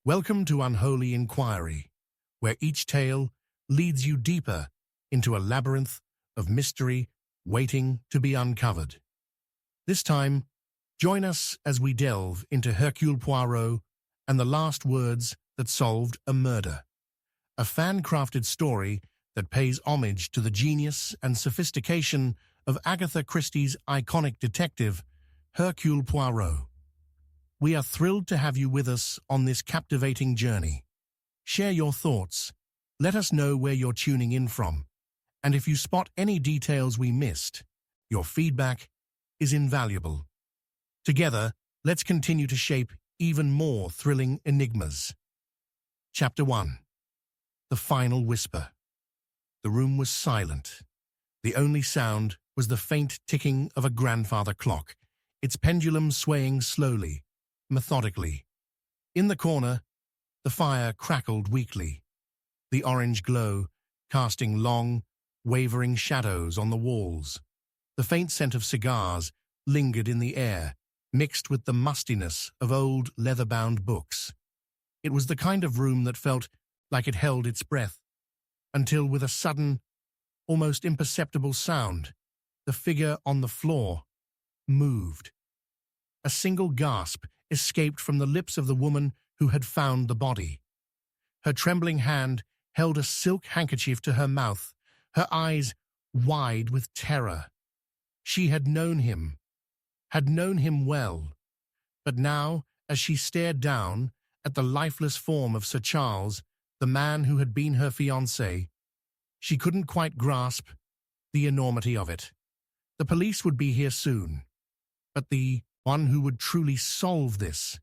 Welcome to Unholy Inquiry, where each tale leads you deeper into a labyrinth of mystery waiting to be uncovered. This time, join us as we delve into Hercule Poirot and the last words that solved a murder. A fan-crafted story that pays homage to the genius and sophistication of Agatha Christie's iconic detective, Hercule Poirot. We are thrilled to have you with us on this captivating journey. Share your thoughts, let us know where you're tuning in from, and if you spot any details we missed, your feedback is invaluable. Together, let's continue to shape even more thrilling enigmas. Chapter 1. The Final Whisper. The room was silent. The only sound was the faint ticking of a grandfather clock, its pendulum swaying slowly, methodically. In the corner, the fire crackled weakly, the orange glow casting long, wavering shadows on the walls. The faint scent of cigars lingered in the air, mixed with the mustiness of old leather-bound books. It was the kind of room that felt like it held its breath, until with a sudden, almost imperceptible sound, the figure on the floor moved. A single gasp escaped from the lips of the woman who had found the body. Her trembling hand held a silk handkerchief to her mouth, her eyes wide with terror. She had known him well, but now, as she stared down at the lifeless form of Sir Charles, the man who had been her fiancé, she couldn't quite grasp the enormity of it. The police would be here soon, but the one who would truly solve this,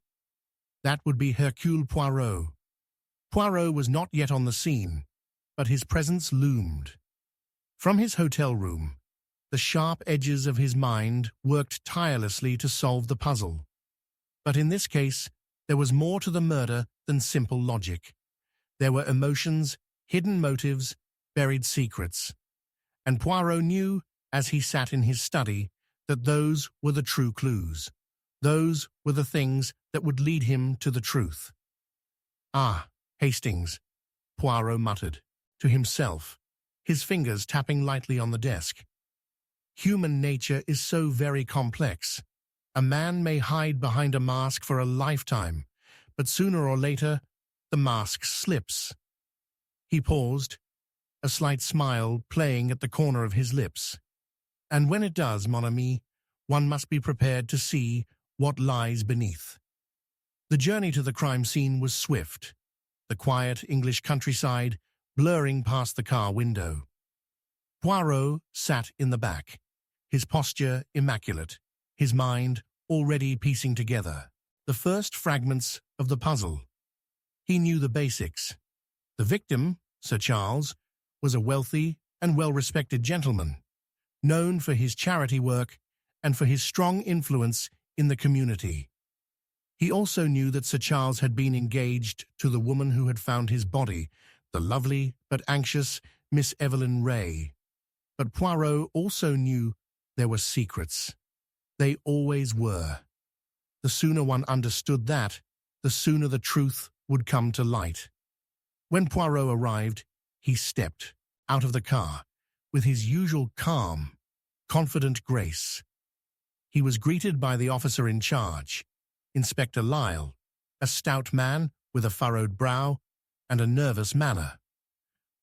that would be Hercule Poirot. Poirot was not yet on the scene, but his presence loomed. From his hotel room, the sharp edges of his mind worked tirelessly to solve the puzzle. But in this case, there was more to the murder than simple logic. There were emotions, hidden motives, buried secrets. And Poirot knew, as he sat in his study, that those were the true clues. Those were the things that would lead him to the truth. "Ah, Hastings," Poirot muttered, to himself, his fingers tapping lightly on the desk. Human nature is so very complex. A man may hide behind a mask for a lifetime, but sooner or later, the mask slips. He paused, a slight smile playing at the corner of his lips. "And when it does, mon ami, one must be prepared to see what lies beneath." The journey to the crime scene was swift, the quiet English countryside blurring past the car window. Poirot sat in the back, his posture immaculate, his mind already piecing together the first fragments of the puzzle. He knew the basics. The victim, Sir Charles, was a wealthy and well-respected gentleman, known for his charity work and for his strong influence in the community. He also knew that Sir Charles had been engaged to the woman who had found his body, the lovely but anxious Miss Evelyn Ray. But Poirot also knew there were secrets. They always were. The sooner one understood that, the sooner the truth would come to light. When Poirot arrived, he stepped out of the car with his usual calm, confident grace. He was greeted by the officer in charge, Inspector Lyle, a stout man with a furrowed brow and a nervous manner.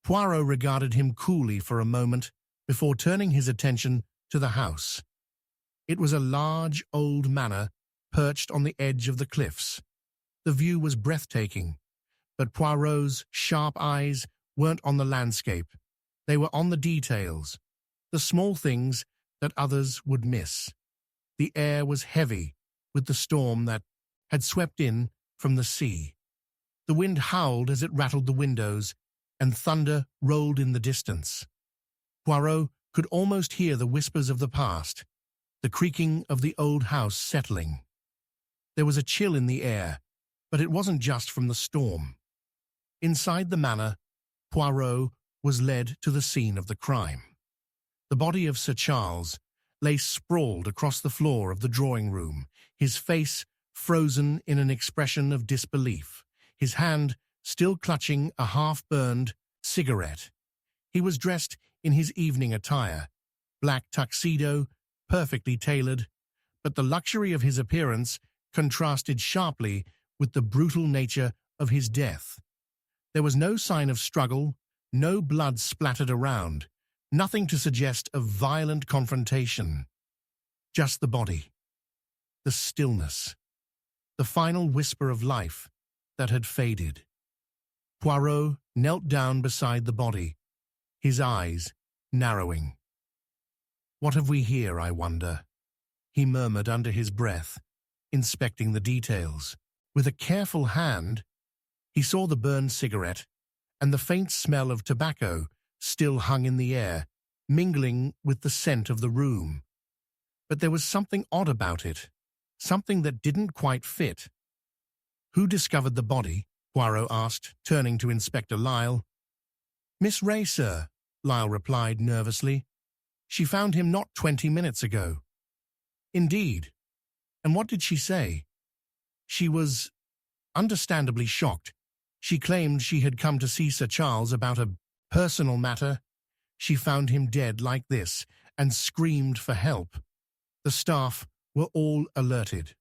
Poirot regarded him coolly for a moment before turning his attention to the house. It was a large, old manor perched on the edge of the cliffs. The view was breathtaking, but Poirot's sharp eyes weren't on the landscape. They were on the details, the small things that others would miss. The air was heavy with the storm that had swept in from the sea. The wind howled as it rattled the windows, and thunder rolled in the distance. Poirot could almost hear the whispers of the past, the creaking of the old house settling. There was a chill in the air, but it wasn't just from the storm. Inside the manor, Poirot was led to the scene of the crime. The body of Sir Charles lay sprawled across the floor of the drawing room, his face frozen in an expression of disbelief, his hand still clutching a half-burned cigarette. He was dressed in his evening attire, black tuxedo, perfectly tailored, but the luxury of his appearance contrasted sharply with the brutal nature of his death. There was no sign of struggle, no blood splattered around, nothing to suggest a violent confrontation. Just the body, the stillness, the final whisper of life that had faded. Poirot knelt down beside the body, his eyes narrowing. "What have we here, I wonder?" he murmured under his breath, inspecting the details. With a careful hand, he saw the burned cigarette, and the faint smell of tobacco still hung in the air, mingling with the scent of the room. But there was something odd about it, something that didn't quite fit. "Who discovered the body?" Poirot asked, turning to Inspector Lyle. "Miss Ray, sir," Lyle replied nervously. "She found him not 20 minutes ago." "Indeed? And what did she say?" "She was understandably shocked. She claimed she had come to see Sir Charles about a personal matter. She found him dead like this and screamed for help. The staff were all alerted."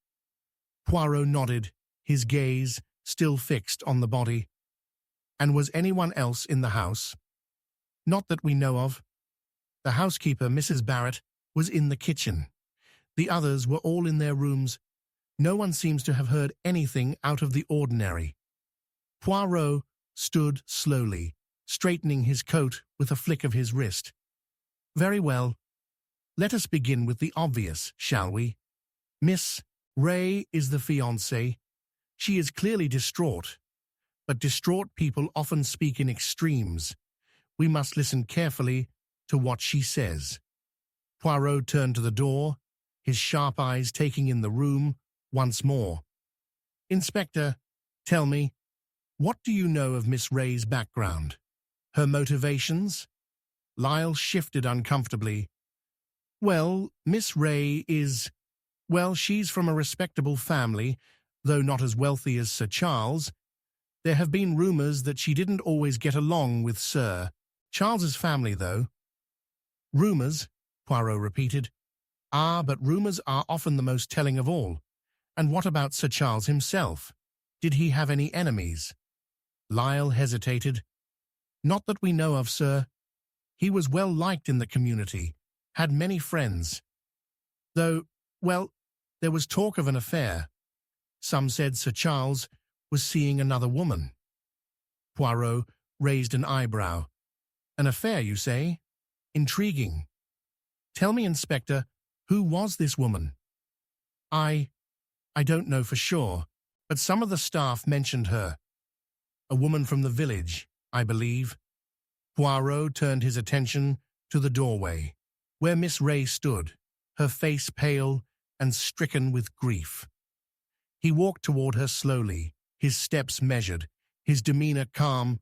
Poirot nodded, his gaze still fixed on the body. "And was anyone else in the house?" "Not that we know of. The housekeeper, Mrs. Barrett, was in the kitchen. The others were all in their rooms. No one seems to have heard anything out of the ordinary." Poirot stood slowly, straightening his coat with a flick of his wrist. "Very well. Let us begin with the obvious, shall we? Miss Ray is the fiancée. She is clearly distraught, but distraught people often speak in extremes. We must listen carefully to what she says." Poirot turned to the door, his sharp eyes taking in the room once more. "Inspector, tell me, what do you know of Miss Ray's background? Her motivations?" Lyle shifted uncomfortably. "Well, Miss Ray is... Well, she's from a respectable family, though not as wealthy as Sir Charles. There have been rumors that she didn't always get along with Sir Charles's family, though." "Rumors?" Poirot repeated. "Ah, but rumors are often the most telling of all. And what about Sir Charles himself? Did he have any enemies?" Lyle hesitated. "Not that we know of, sir. He was well liked in the community, had many friends. Though, well, there was talk of an affair. Some said Sir Charles was seeing another woman." Poirot raised an eyebrow. "An affair, you say? Intriguing. Tell me, Inspector, who was this woman?" I don't know for sure, but some of the staff mentioned her. A woman from the village, I believe." Poirot turned his attention to the doorway, where Miss Ray stood, her face pale and stricken with grief. He walked toward her slowly, his steps measured, his demeanor calm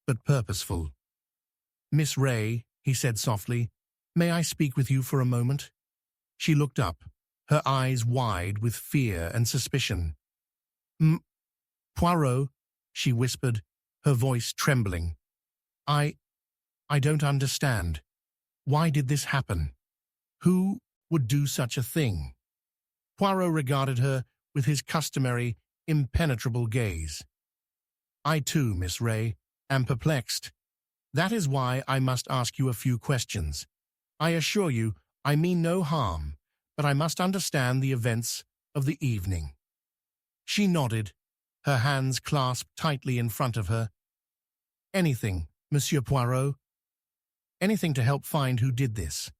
but purposeful. "Miss Ray," he said softly, "may I speak with you for a moment?" She looked up, her eyes wide with fear and suspicion. "Poirot," she whispered, her voice trembling. I don't understand. Why did this happen? Who would do such a thing?" Poirot regarded her with his customary, impenetrable gaze. "I too, Miss Ray, am perplexed. That is why I must ask you a few questions. I assure you, I mean no harm, but I must understand the events of the evening." She nodded, her hands clasped tightly in front of her. "Anything, Monsieur Poirot. Anything to help find who did this."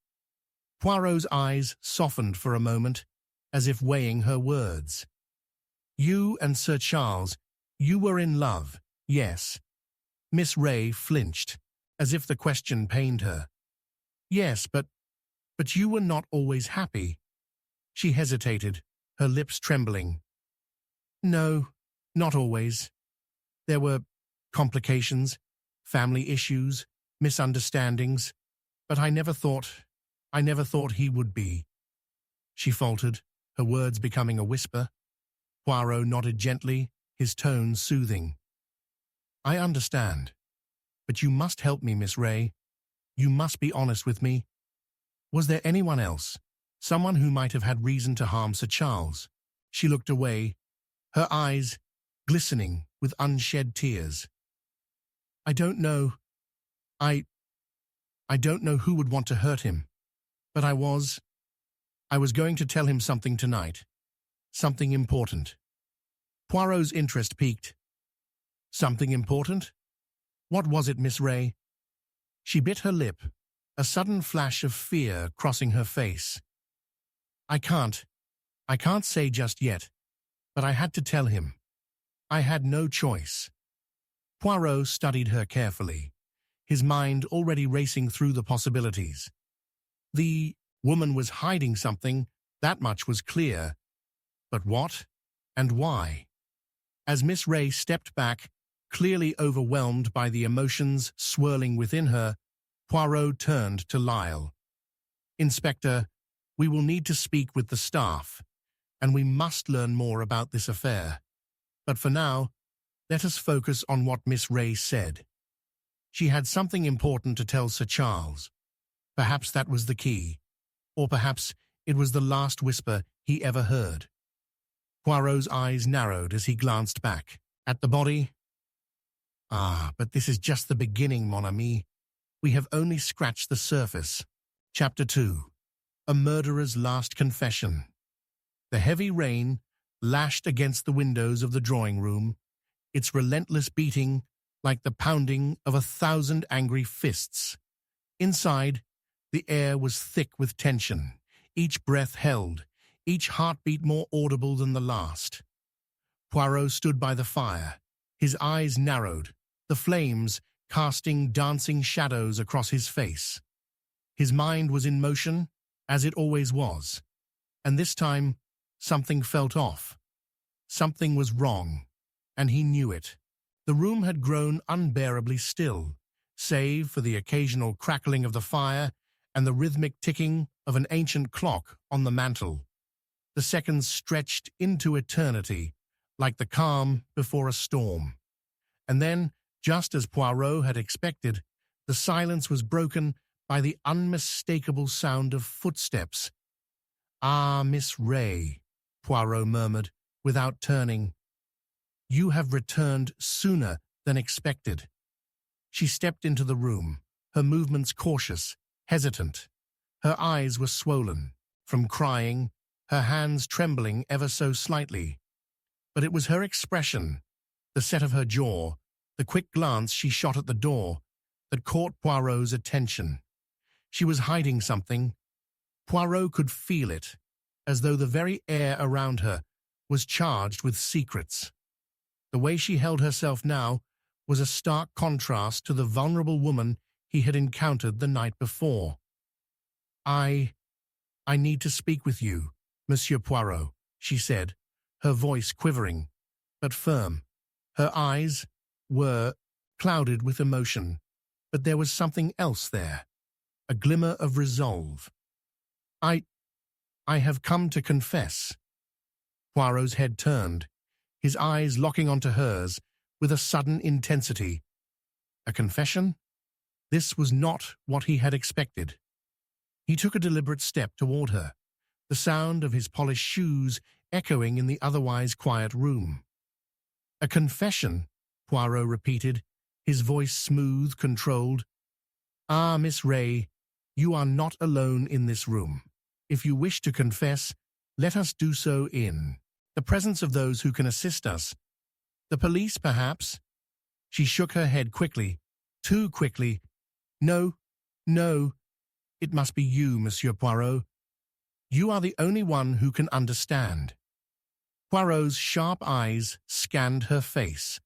Poirot's eyes softened for a moment, as if weighing her words. "You and Sir Charles, you were in love, yes." Miss Ray flinched, as if the question pained her. "Yes, but you were not always happy." She hesitated, her lips trembling. "No, not always. There were complications, family issues, misunderstandings, but I never thought he would be." She faltered, her words becoming a whisper. Poirot nodded gently, his tone soothing. I understand. But you must help me, Miss Ray. You must be honest with me. Was there anyone else? Someone who might have had reason to harm Sir Charles? She looked away, her eyes glistening with unshed tears. I don't know. I don't know who would want to hurt him. But I was going to tell him something tonight. Something important. Poirot's interest piqued. Something important? What was it, Miss Ray? She bit her lip, a sudden flash of fear crossing her face. I can't say just yet, but I had to tell him. I had no choice. Poirot studied her carefully, his mind already racing through the possibilities. The woman was hiding something, that much was clear. But what and why? As Miss Ray stepped back, clearly overwhelmed by the emotions swirling within her, Poirot turned to Lyle. Inspector, we will need to speak with the staff, and we must learn more about this affair. But for now, let us focus on what Miss Ray said. She had something important to tell Sir Charles. Perhaps that was the key, or perhaps it was the last whisper he ever heard. Poirot's eyes narrowed as he glanced back at the body. But this is just the beginning, mon ami. We have only scratched the surface. Chapter 2. A Murderer's Last Confession. The heavy rain lashed against the windows of the drawing room, its relentless beating like the pounding of 1,000 angry fists. Inside, the air was thick with tension, each breath held, each heartbeat more audible than the last. Poirot stood by the fire, his eyes narrowed, the flames casting dancing shadows across his face. His mind was in motion, as it always was, and this time something felt off. Something was wrong, and he knew it. The room had grown unbearably still, save for the occasional crackling of the fire and the rhythmic ticking of an ancient clock on the mantel. The seconds stretched into eternity, like the calm before a storm. And then, just as Poirot had expected, the silence was broken by the unmistakable sound of footsteps. "Ah, Miss Ray," Poirot murmured, without turning. "You have returned sooner than expected." She stepped into the room, her movements cautious, hesitant. Her eyes were swollen from crying, her hands trembling ever so slightly. But it was her expression, the set of her jaw, the quick glance she shot at the door, that caught Poirot's attention. She was hiding something. Poirot could feel it, as though the very air around her was charged with secrets. The way she held herself now was a stark contrast to the vulnerable woman he had encountered the night before. I need to speak with you, Monsieur Poirot," she said, her voice quivering, but firm. Her eyes were clouded with emotion, but there was something else there, a glimmer of resolve. I have come to confess." Poirot's head turned, his eyes locking onto hers with a sudden intensity. A confession? This was not what he had expected. He took a deliberate step toward her, the sound of his polished shoes echoing in the otherwise quiet room. "A confession," Poirot repeated, his voice smooth, controlled. "Ah, Miss Ray, you are not alone in this room. If you wish to confess, let us do so in the presence of those who can assist us. The police, perhaps?" She shook her head quickly, too quickly. No, it must be you, Monsieur Poirot. You are the only one who can understand." Poirot's sharp eyes scanned her face,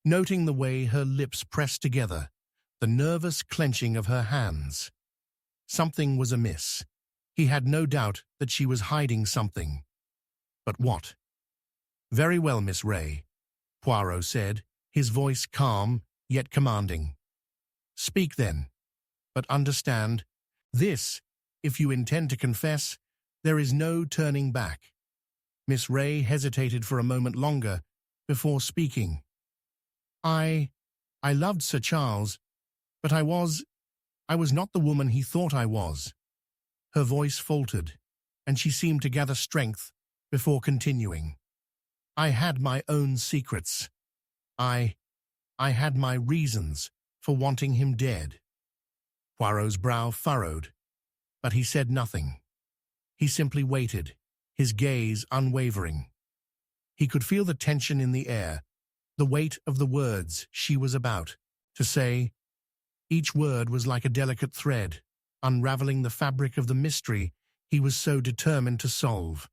noting the way her lips pressed together, the nervous clenching of her hands. Something was amiss. He had no doubt that she was hiding something. But what? "Very well, Miss Ray," Poirot said, his voice calm yet commanding. "Speak then. But understand, this, if you intend to confess, there is no turning back." Miss Ray hesitated for a moment longer before speaking. I I loved Sir Charles, but I was not the woman he thought I was. Her voice faltered, and she seemed to gather strength before continuing. I had my own secrets. I had my reasons for wanting him dead. Poirot's brow furrowed, but he said nothing. He simply waited, his gaze unwavering. He could feel the tension in the air, the weight of the words she was about to say. Each word was like a delicate thread, unraveling the fabric of the mystery he was so determined to solve.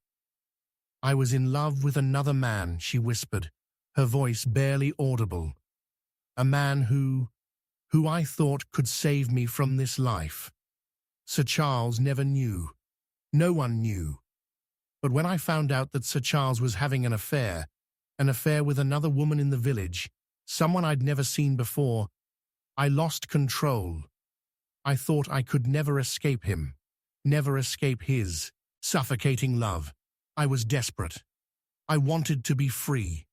I was in love with another man, she whispered, her voice barely audible. A man who I thought could save me from this life. Sir Charles never knew. No one knew. But when I found out that Sir Charles was having an affair with another woman in the village, someone I'd never seen before, I lost control. I thought I could never escape him, never escape his suffocating love. I was desperate. I wanted to be free.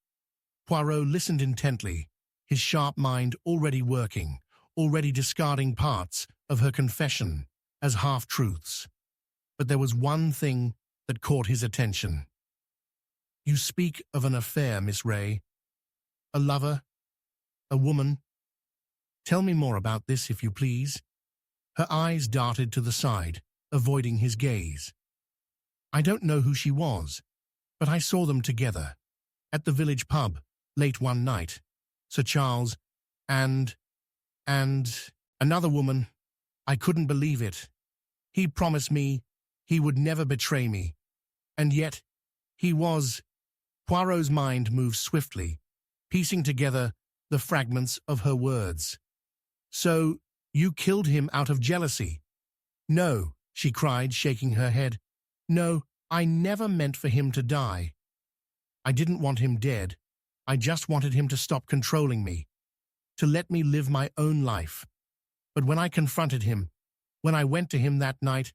Poirot listened intently, his sharp mind already working, already discarding parts of her confession as half-truths. But there was one thing that caught his attention. You speak of an affair, Miss Ray. A lover? A woman? Tell me more about this, if you please. Her eyes darted to the side, avoiding his gaze. I don't know who she was, but I saw them together, at the village pub, late one night. Sir Charles and another woman. I couldn't believe it. He promised me he would never betray me. And yet, he was. Poirot's mind moved swiftly, piecing together the fragments of her words. So, you killed him out of jealousy? No, she cried, shaking her head. No, I never meant for him to die. I didn't want him dead. I just wanted him to stop controlling me, to let me live my own life. But when I confronted him, when I went to him that night,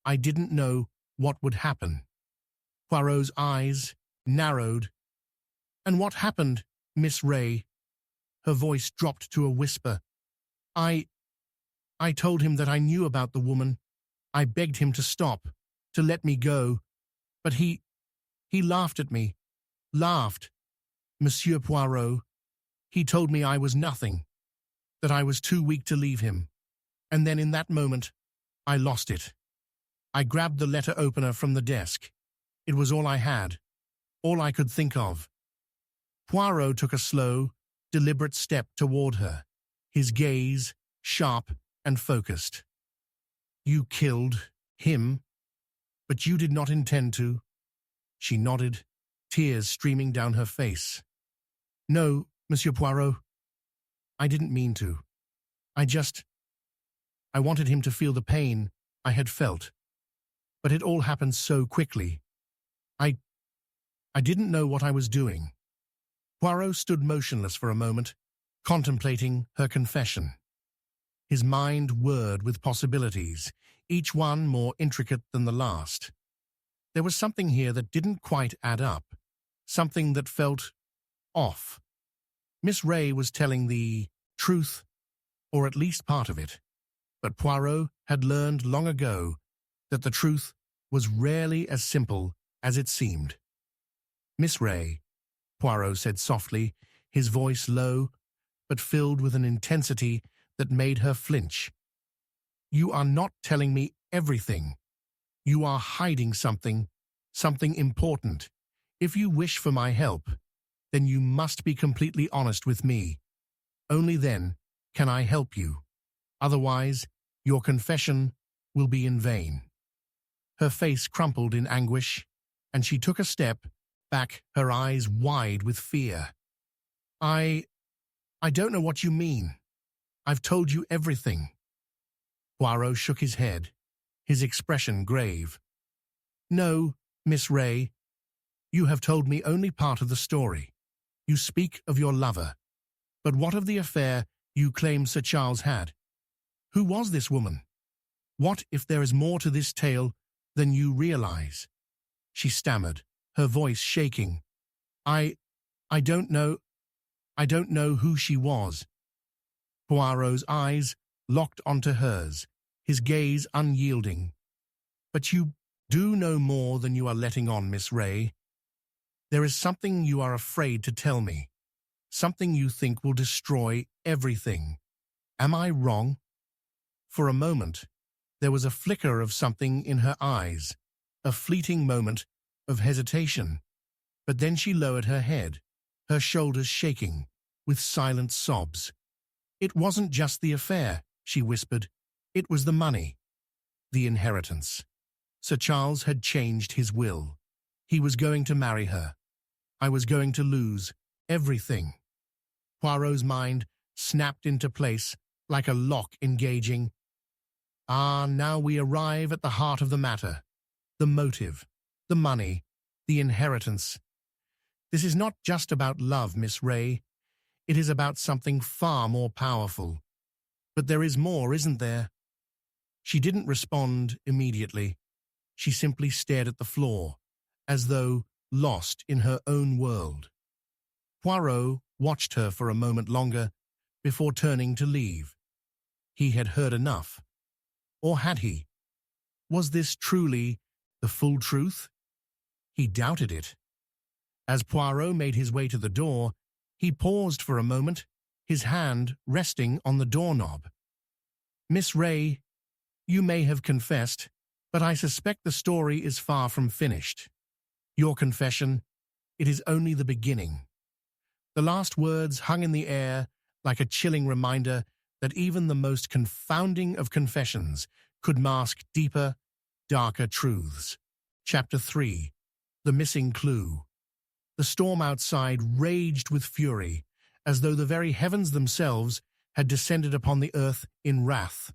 I didn't know what would happen. Poirot's eyes narrowed. And what happened, Miss Ray? Her voice dropped to a whisper. I told him that I knew about the woman. I begged him to stop, to let me go. But he laughed at me. Laughed. Monsieur Poirot. He told me I was nothing, that I was too weak to leave him. And then in that moment, I lost it. I grabbed the letter opener from the desk. It was all I had, all I could think of. Poirot took a slow, deliberate step toward her, his gaze sharp and focused. You killed him, but you did not intend to. She nodded, tears streaming down her face. No, Monsieur Poirot, I didn't mean to. I wanted him to feel the pain I had felt. But it all happened so quickly. I didn't know what I was doing. Poirot stood motionless for a moment, contemplating her confession. His mind whirred with possibilities, each one more intricate than the last. There was something here that didn't quite add up, something that felt off. Miss Ray was telling the truth, or at least part of it, but Poirot had learned long ago that the truth was rarely as simple as it seemed. Miss Ray, Poirot said softly, his voice low, but filled with an intensity that made her flinch. You are not telling me everything. You are hiding something important. If you wish for my help, then you must be completely honest with me. Only then can I help you. Otherwise, your confession will be in vain. Her face crumpled in anguish, and she took a step back, her eyes wide with fear. I don't know what you mean. I've told you everything. Poirot shook his head, his expression grave. No, Miss Ray, you have told me only part of the story. You speak of your lover. But what of the affair you claim Sir Charles had? Who was this woman? What if there is more to this tale than you realize? She stammered, her voice shaking. I don't know who she was. Poirot's eyes locked onto hers, his gaze unyielding. "But you do know more than you are letting on, Miss Ray. There is something you are afraid to tell me, something you think will destroy everything. Am I wrong?" For a moment, there was a flicker of something in her eyes, a fleeting moment of hesitation. But then she lowered her head, her shoulders shaking, with silent sobs. "It wasn't just the affair," she whispered. "It was the money, the inheritance. Sir Charles had changed his will. He was going to marry her. I was going to lose everything." Poirot's mind snapped into place like a lock engaging. "Ah, now we arrive at the heart of the matter. The motive, the money, the inheritance. This is not just about love, Miss Ray. It is about something far more powerful. But there is more, isn't there?" She didn't respond immediately. She simply stared at the floor, as though lost in her own world. Poirot watched her for a moment longer before turning to leave. He had heard enough. Or had he? Was this truly the full truth? He doubted it. As Poirot made his way to the door, he paused for a moment, his hand resting on the doorknob. "Miss Ray, you may have confessed, but I suspect the story is far from finished. Your confession, it is only the beginning." The last words hung in the air like a chilling reminder that even the most confounding of confessions could mask deeper, darker truths. Chapter 3. The Missing Clue. The storm outside raged with fury, as though the very heavens themselves had descended upon the earth in wrath.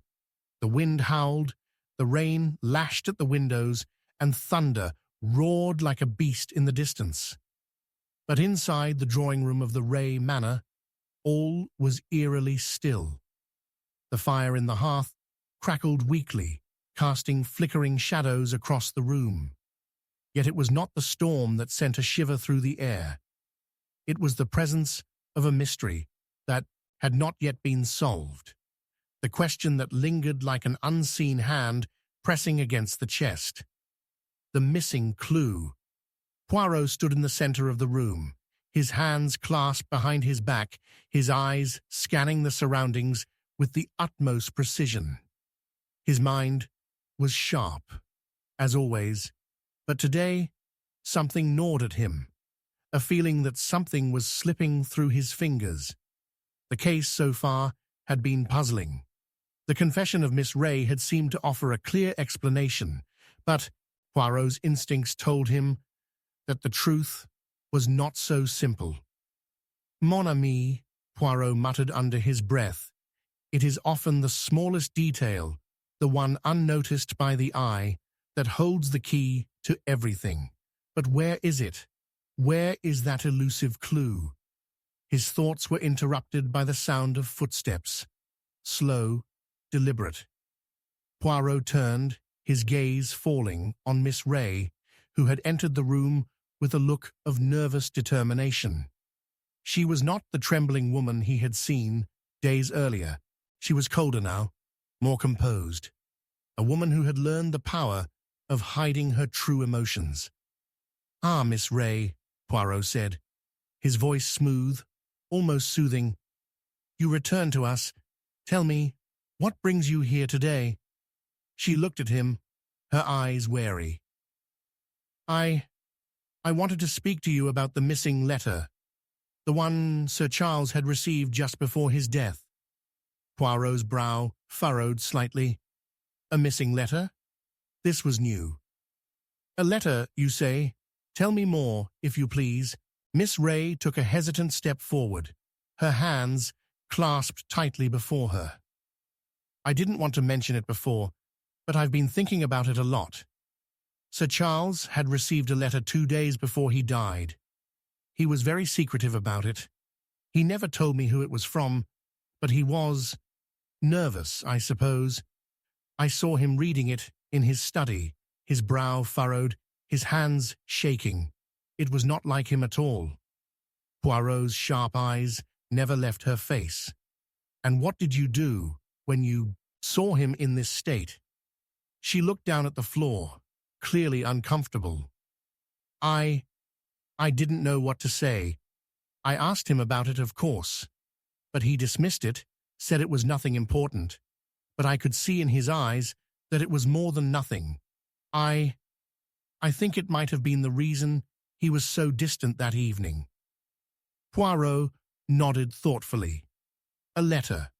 The wind howled, the rain lashed at the windows, and thunder roared like a beast in the distance. But inside the drawing room of the Ray Manor, all was eerily still. The fire in the hearth crackled weakly, casting flickering shadows across the room. Yet it was not the storm that sent a shiver through the air. It was the presence of a mystery that had not yet been solved. The question that lingered like an unseen hand pressing against the chest. The missing clue. Poirot stood in the center of the room, his hands clasped behind his back, his eyes scanning the surroundings with the utmost precision. His mind was sharp, as always, but today something gnawed at him, a feeling that something was slipping through his fingers. The case so far had been puzzling. The confession of Miss Ray had seemed to offer a clear explanation, but Poirot's instincts told him that the truth was not so simple. "Mon ami," Poirot muttered under his breath, "it is often the smallest detail, the one unnoticed by the eye, that holds the key to everything. But where is it? Where is that elusive clue?" His thoughts were interrupted by the sound of footsteps, slow, deliberate. Poirot turned, his gaze falling on Miss Ray, who had entered the room with a look of nervous determination. She was not the trembling woman he had seen days earlier. She was colder now, more composed. A woman who had learned the power of hiding her true emotions. "Ah, Miss Ray," Poirot said, his voice smooth, almost soothing. "You return to us. Tell me, what brings you here today?" She looked at him, her eyes wary. I wanted to speak to you about the missing letter, the one Sir Charles had received just before his death." Poirot's brow furrowed slightly. A missing letter? This was new. "A letter, you say? Tell me more, if you please." Miss Ray took a hesitant step forward, her hands clasped tightly before her. "I didn't want to mention it before, but I've been thinking about it a lot. Sir Charles had received a letter 2 days before he died. He was very secretive about it. He never told me who it was from, but he was nervous, I suppose. I saw him reading it in his study, his brow furrowed, his hands shaking. It was not like him at all." Poirot's sharp eyes never left her face. And what did you do when you saw him in this state? She looked down at the floor, clearly uncomfortable. I didn't know what to say. I asked him about it, of course, but he dismissed it, said it was nothing important. But I could see in his eyes that it was more than nothing. I think it might have been the reason he was so distant that evening. Poirot nodded thoughtfully. A letter.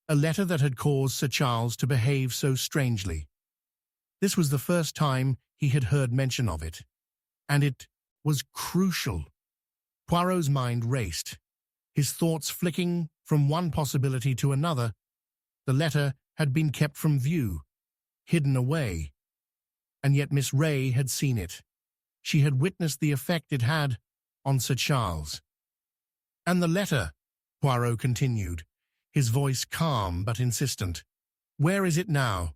A letter that had caused Sir Charles to behave so strangely. This was the first time he had heard mention of it, and it was crucial. Poirot's mind raced, his thoughts flicking from one possibility to another. The letter had been kept from view, hidden away, and yet Miss Ray had seen it. She had witnessed the effect it had on Sir Charles. And the letter, Poirot continued, his voice calm but insistent. Where is it now?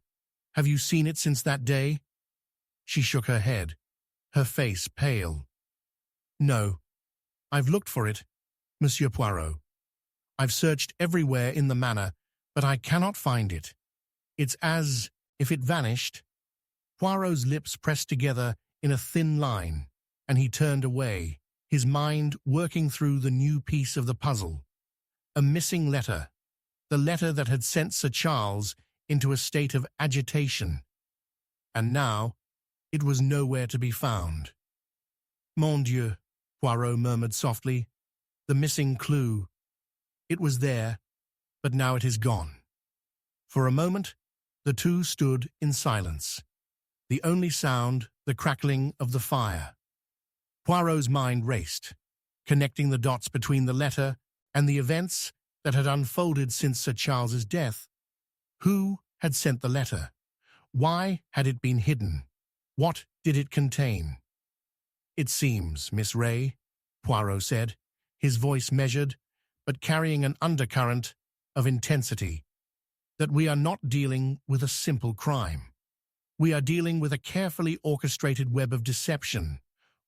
Have you seen it since that day? She shook her head, her face pale. No, I've looked for it, Monsieur Poirot. I've searched everywhere in the manor, but I cannot find it. It's as if it vanished. Poirot's lips pressed together in a thin line, and he turned away, his mind working through the new piece of the puzzle. A missing letter, the letter that had sent Sir Charles into a state of agitation. And now it was nowhere to be found. Mon Dieu, Poirot murmured softly. The missing clue. It was there, but now it is gone. For a moment, the two stood in silence, the only sound the crackling of the fire. Poirot's mind raced, connecting the dots between the letter and the events that had unfolded since Sir Charles's death. Who had sent the letter? Why had it been hidden? What did it contain? It seems, Miss Ray, Poirot said, his voice measured, but carrying an undercurrent of intensity, that we are not dealing with a simple crime. We are dealing with a carefully orchestrated web of deception,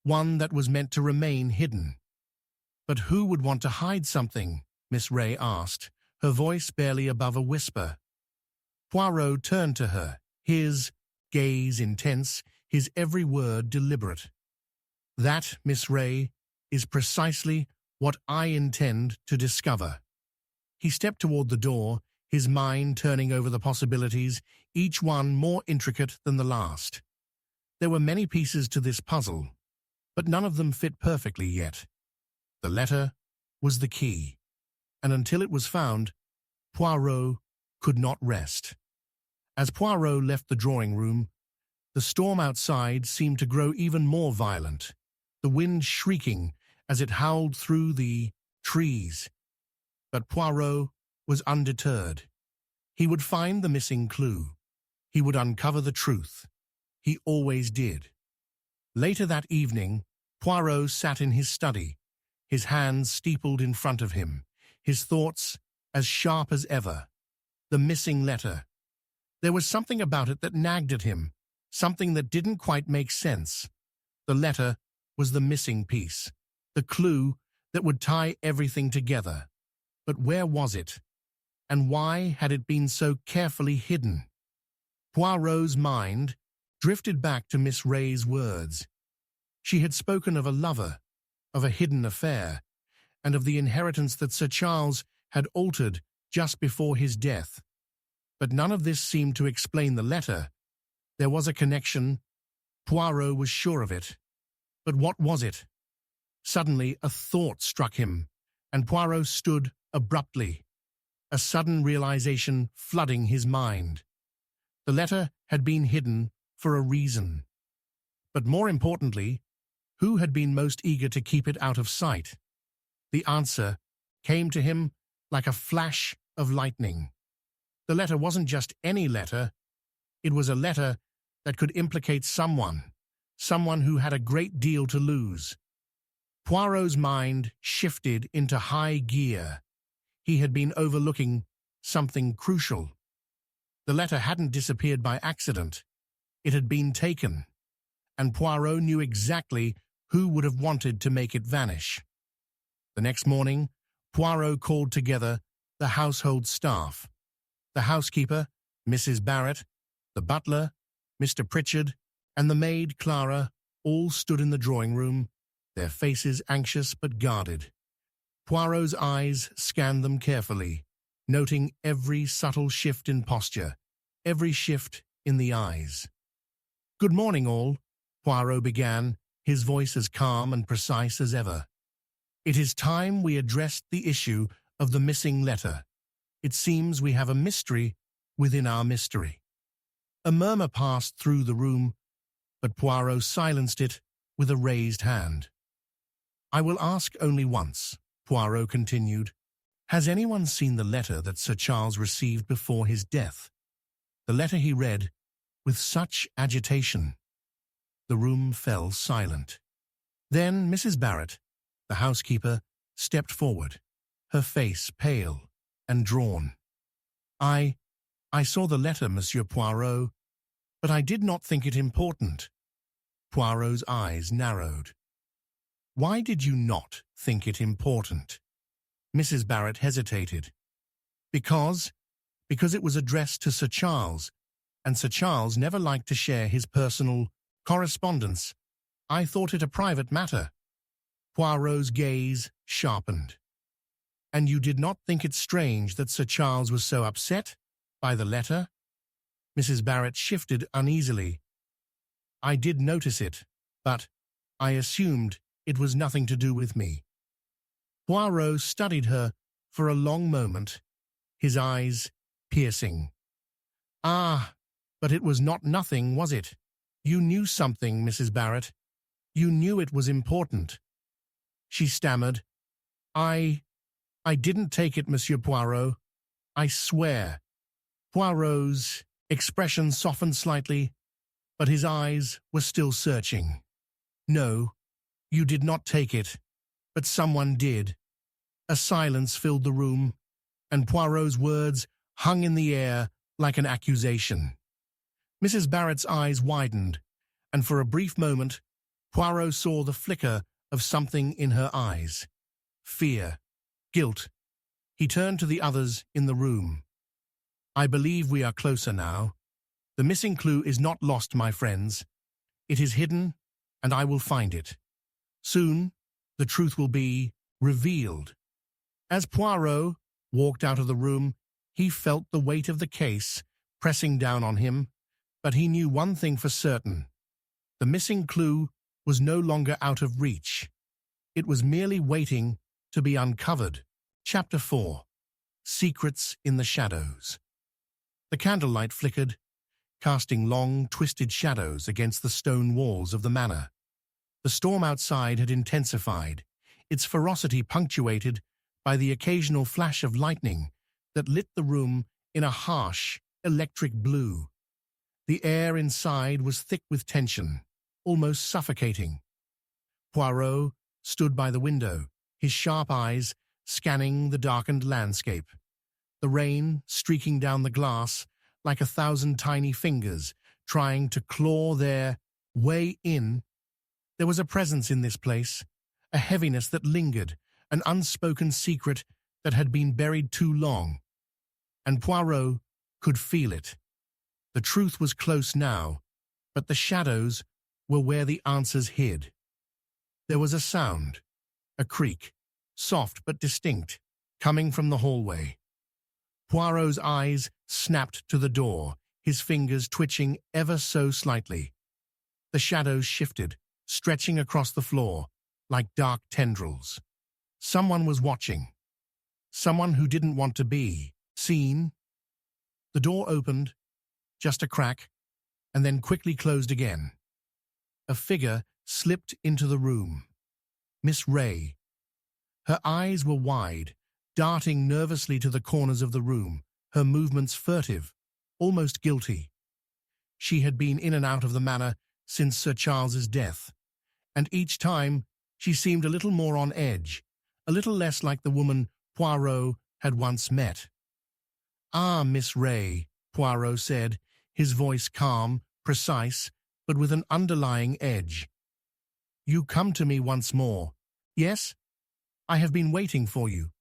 one that was meant to remain hidden. But who would want to hide something? Miss Ray asked, her voice barely above a whisper. Poirot turned to her, his gaze intense, his every word deliberate. That, Miss Ray, is precisely what I intend to discover. He stepped toward the door, his mind turning over the possibilities, each one more intricate than the last. There were many pieces to this puzzle, but none of them fit perfectly yet. The letter was the key, and until it was found, Poirot could not rest. As Poirot left the drawing room, the storm outside seemed to grow even more violent, the wind shrieking as it howled through the trees. But Poirot was undeterred. He would find the missing clue. He would uncover the truth. He always did. Later that evening, Poirot sat in his study, his hands steepled in front of him, his thoughts as sharp as ever. The missing letter. There was something about it that nagged at him, something that didn't quite make sense. The letter was the missing piece, the clue that would tie everything together. But where was it? And why had it been so carefully hidden? Poirot's mind drifted back to Miss Ray's words. She had spoken of a lover, of a hidden affair, and of the inheritance that Sir Charles had altered just before his death. But none of this seemed to explain the letter. There was a connection. Poirot was sure of it. But what was it? Suddenly a thought struck him, and Poirot stood abruptly, a sudden realization flooding his mind. The letter had been hidden for a reason. But more importantly, who had been most eager to keep it out of sight? The answer came to him like a flash of lightning. The letter wasn't just any letter. It was a letter that could implicate someone who had a great deal to lose. Poirot's mind shifted into high gear. He had been overlooking something crucial. The letter hadn't disappeared by accident. It had been taken, and Poirot knew exactly who would have wanted to make it vanish. The next morning, Poirot called together the household staff. The housekeeper, Mrs. Barrett, the butler, Mr. Pritchard, and the maid, Clara, all stood in the drawing room, their faces anxious but guarded. Poirot's eyes scanned them carefully, noting every subtle shift in posture, every shift in the eyes. "Good morning, all," Poirot began, his voice as calm and precise as ever. "It is time we addressed the issue of the missing letter. It seems we have a mystery within our mystery." A murmur passed through the room, but Poirot silenced it with a raised hand. "I will ask only once," Poirot continued. "Has anyone seen the letter that Sir Charles received before his death? The letter he read with such agitation." The room fell silent. Then Mrs. Barrett, the housekeeper, stepped forward, her face pale and drawn. I saw the letter, Monsieur Poirot, but I did not think it important." Poirot's eyes narrowed. "Why did you not think it important?" Mrs. Barrett hesitated. Because it was addressed to Sir Charles, and Sir Charles never liked to share his personal correspondence. I thought it a private matter." Poirot's gaze sharpened. "And you did not think it strange that Sir Charles was so upset by the letter?" Mrs. Barrett shifted uneasily. "I did notice it, but I assumed it was nothing to do with me." Poirot studied her for a long moment, his eyes piercing. "Ah, but it was not nothing, was it? You knew something, Mrs. Barrett. You knew it was important." She stammered. I didn't take it, Monsieur Poirot. I swear." Poirot's expression softened slightly, but his eyes were still searching. "No, you did not take it, but someone did." A silence filled the room, and Poirot's words hung in the air like an accusation. Mrs. Barrett's eyes widened, and for a brief moment, Poirot saw the flicker of something in her eyes. Fear, guilt. He turned to the others in the room. "I believe we are closer now. The missing clue is not lost, my friends. It is hidden, and I will find it. Soon, the truth will be revealed." As Poirot walked out of the room, he felt the weight of the case pressing down on him, but he knew one thing for certain. The missing clue was no longer out of reach. It was merely waiting to be uncovered. Chapter 4. Secrets in the Shadows. The candlelight flickered, casting long, twisted shadows against the stone walls of the manor. The storm outside had intensified, its ferocity punctuated by the occasional flash of lightning that lit the room in a harsh, electric blue. The air inside was thick with tension, almost suffocating. Poirot stood by the window, his sharp eyes scanning the darkened landscape. The rain streaking down the glass like 1,000 tiny fingers trying to claw their way in. There was a presence in this place, a heaviness that lingered, an unspoken secret that had been buried too long. And Poirot could feel it. The truth was close now, but the shadows were where the answers hid. There was a sound, a creak, soft but distinct, coming from the hallway. Poirot's eyes snapped to the door, his fingers twitching ever so slightly. The shadows shifted, stretching across the floor like dark tendrils. Someone was watching. Someone who didn't want to be seen. The door opened, just a crack, and then quickly closed again. A figure slipped into the room. Miss Ray. Her eyes were wide, darting nervously to the corners of the room, her movements furtive, almost guilty. She had been in and out of the manor since Sir Charles's death, and each time she seemed a little more on edge, a little less like the woman Poirot had once met. "Ah, Miss Ray," Poirot said, his voice calm, precise, but with an underlying edge. "You come to me once more. Yes? I have been waiting for you."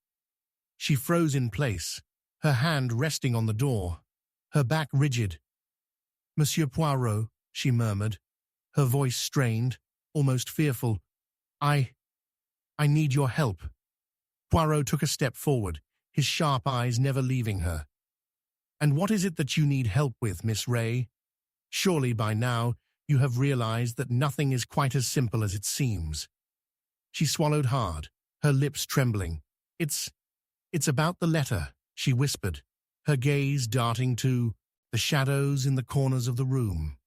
She froze in place, her hand resting on the door, her back rigid. "Monsieur Poirot," she murmured, her voice strained, almost fearful. I need your help." Poirot took a step forward, his sharp eyes never leaving her. "And what is it that you need help with, Miss Ray? Surely by now you have realized that nothing is quite as simple as it seems." She swallowed hard, her lips trembling. It's about the letter," she whispered, her gaze darting to the shadows in the corners of the room.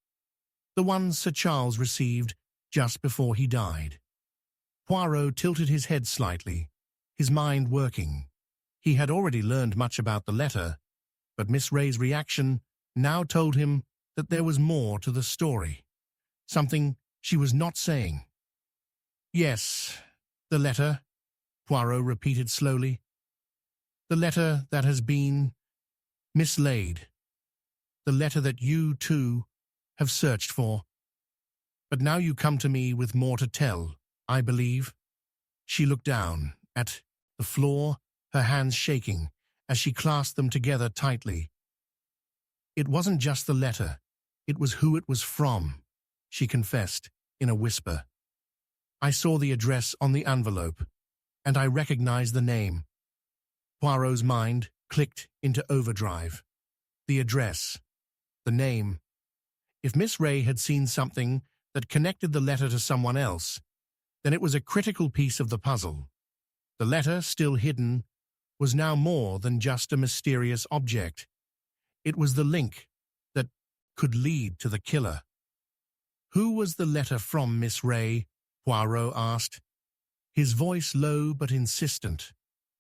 "The one Sir Charles received just before he died." Poirot tilted his head slightly, his mind working. He had already learned much about the letter, but Miss Ray's reaction now told him that there was more to the story, something she was not saying. "Yes, the letter," Poirot repeated slowly. "The letter that has been mislaid. The letter that you, too, have searched for. But now you come to me with more to tell, I believe." She looked down at the floor, her hands shaking as she clasped them together tightly. "It wasn't just the letter, it was who it was from," she confessed in a whisper. "I saw the address on the envelope, and I recognized the name." Poirot's mind clicked into overdrive. The address, the name. If Miss Ray had seen something that connected the letter to someone else, then it was a critical piece of the puzzle. The letter, still hidden, was now more than just a mysterious object. It was the link that could lead to the killer. "Who was the letter from, Miss Ray?" Poirot asked, his voice low but insistent.